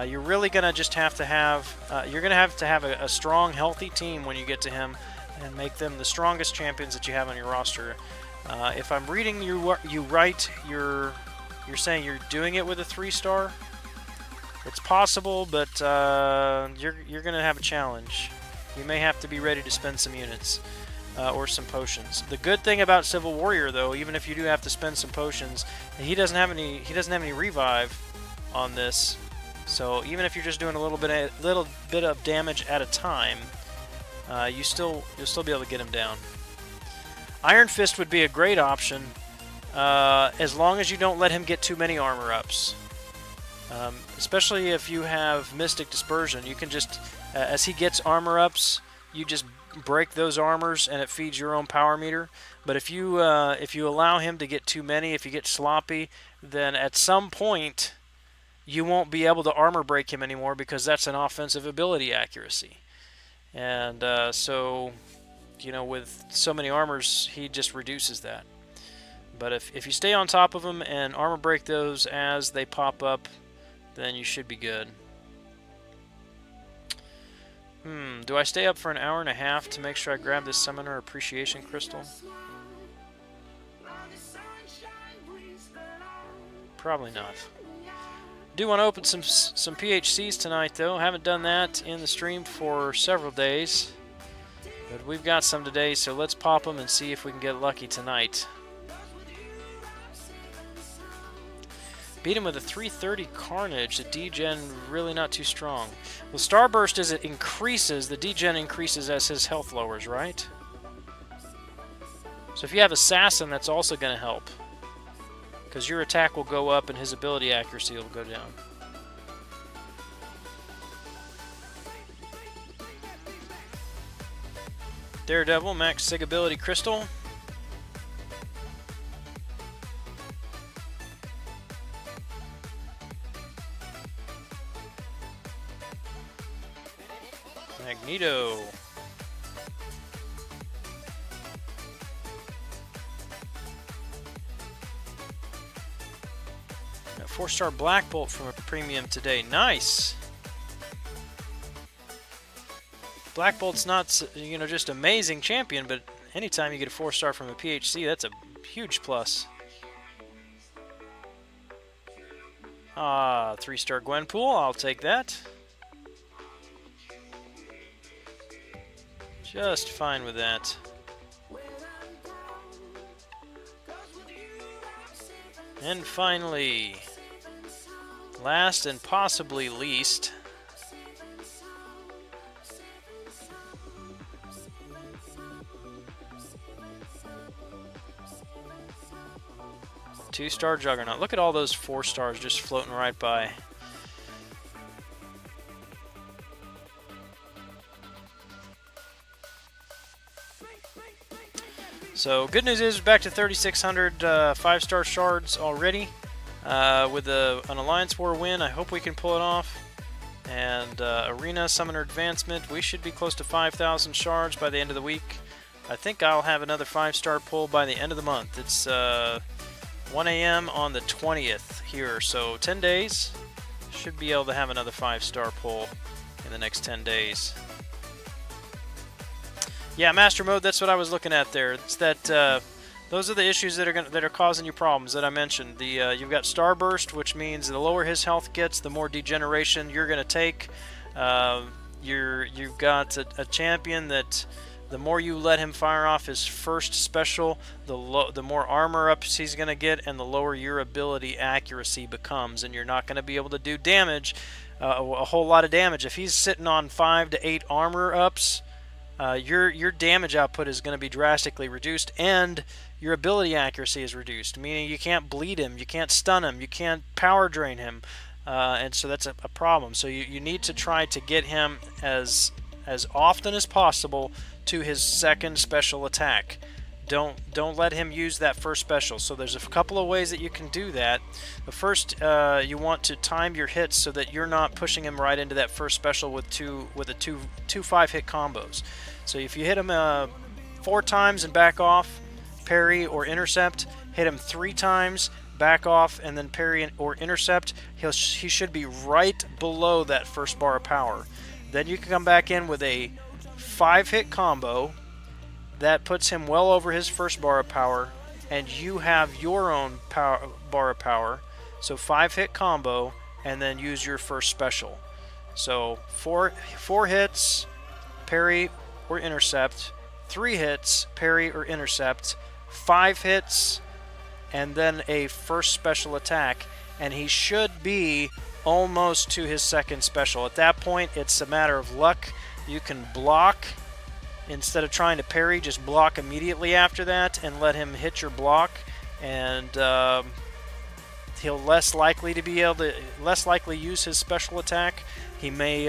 You're really going to just have to have a strong, healthy team when you get to him and make them the strongest champions that you have on your roster. If I'm reading you right, you're saying you're doing it with a 3-star? It's possible, but you're going to have a challenge. You may have to be ready to spend some units or some potions. The good thing about Civil Warrior, though, even if you do have to spend some potions, he doesn't have any revive on this. So even if you're just doing a little bit of damage at a time, you'll still be able to get him down. Iron Fist would be a great option, as long as you don't let him get too many armor ups. Especially if you have Mystic Dispersion, you can just, as he gets armor ups, you just break those armors and it feeds your own power meter. But if you allow him to get too many, if you get sloppy, then at some point you won't be able to armor break him anymore because that's an offensive ability accuracy. And so, you know, with so many armors, he just reduces that. But if you stay on top of him and armor break those as they pop up, then you should be good. Do I stay up for an hour and a half to make sure I grab this Summoner Appreciation Crystal? Probably not. Do want to open some PHCs tonight, though. Haven't done that in the stream for several days. But we've got some today, so let's pop them and see if we can get lucky tonight. Beat him with a 330 Carnage. The D-Gen really not too strong. Well, Starburst, as it increases, the D-Gen increases as his health lowers, right? So if you have Assassin, that's also going to help. Because your attack will go up and his ability accuracy will go down. Daredevil, max Sig ability Crystal. Magneto. Got 4-star Black Bolt from a premium today. Nice. Black Bolt's not, you know, just amazing champion, but Anytime you get a 4-star from a PHC, that's a huge plus. 3-star Gwenpool, I'll take that. Just fine with that. And finally, last and possibly least, two-star Juggernaut. Look at all those 4 stars just floating right by. So good news is back to 3,600 5-star shards already. With an Alliance War win, I hope we can pull it off. And Arena Summoner Advancement, we should be close to 5,000 shards by the end of the week. I think I'll have another 5-star pull by the end of the month. It's 1 a.m. on the 20th here, so 10 days. Should be able to have another 5-star pull in the next 10 days. Yeah, Master Mode, that's what I was looking at there. It's that those are the issues that are causing you problems that I mentioned. You've got Starburst, which means the lower his health gets, the more degeneration you're going to take. You've got a champion that the more you let him fire off his first special, the more armor ups he's going to get, and the lower your ability accuracy becomes, and you're not going to be able to do damage, a whole lot of damage. If he's sitting on 5 to 8 armor ups, your damage output is going to be drastically reduced, and your ability accuracy is reduced, meaning you can't bleed him, you can't stun him, you can't power drain him, and so that's a problem. So you need to try to get him as often as possible to his second special attack. Don't let him use that first special. So there's a couple of ways that you can do that. The first, you want to time your hits so that you're not pushing him right into that first special with two 5-hit combos. So if you hit him 4 times and back off, parry or intercept, hit him 3 times, back off, and then parry or intercept, he should be right below that first bar of power. Then you can come back in with a 5-hit combo that puts him well over his first bar of power, and you have your own bar of power. So 5-hit combo, and then use your first special. So 4 hits, parry or intercept, 3 hits, parry or intercept, 5 hits, and then a first special attack, and he should be almost to his second special. At that point, it's a matter of luck. You can block instead of trying to parry, just block immediately after that and let him hit your block, and he'll less likely use his special attack. He may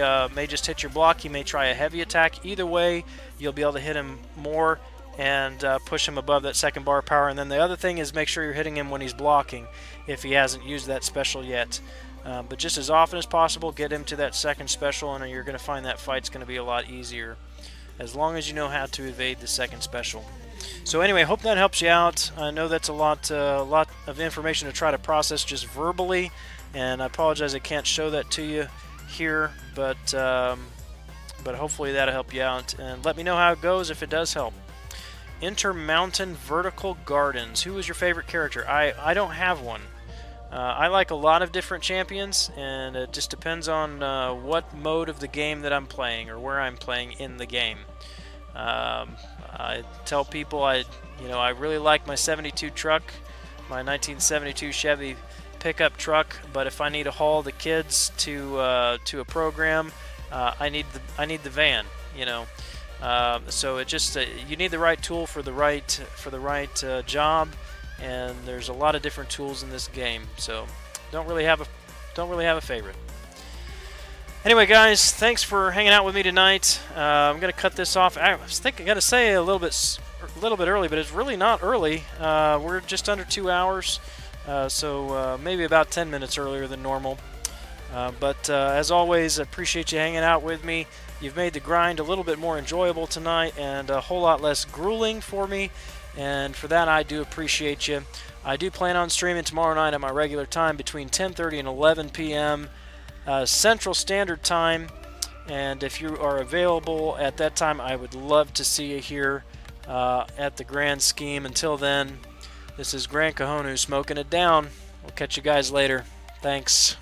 just hit your block. He may try a heavy attack. Either way, you'll be able to hit him more and push him above that second bar of power. And then the other thing is make sure you're hitting him when he's blocking if he hasn't used that special yet. But just as often as possible, get him to that second special, and you're going to find that fight's going to be a lot easier, as long as you know how to evade the second special. So anyway, hope that helps you out. I know that's a lot of information to try to process just verbally, and I apologize I can't show that to you here, but hopefully that'll help you out. And let me know how it goes if it does help. Intermountain Vertical Gardens. Who was your favorite character? I don't have one. I like a lot of different champions, and it just depends on what mode of the game that I'm playing or where I'm playing in the game. I tell people I really like my 72 truck, my 1972 Chevy pickup truck, but if I need to haul the kids to a program, I need the van. So it just you need the right tool for the right job. And there's a lot of different tools in this game, so don't really have a favorite. Anyway, guys, thanks for hanging out with me tonight. I'm gonna cut this off. I think I gotta say a little bit early, but it's really not early. We're just under 2 hours, so maybe about 10 minutes earlier than normal. But as always, I appreciate you hanging out with me. You've made the grind a little bit more enjoyable tonight and a whole lot less grueling for me. And for that, I do appreciate you. I do plan on streaming tomorrow night at my regular time between 10:30 and 11 p.m. Central Standard Time. And if you are available at that time, I would love to see you here. at the grand scheme. Until then, this is Grant Kahonu smoking it down. We'll catch you guys later. Thanks.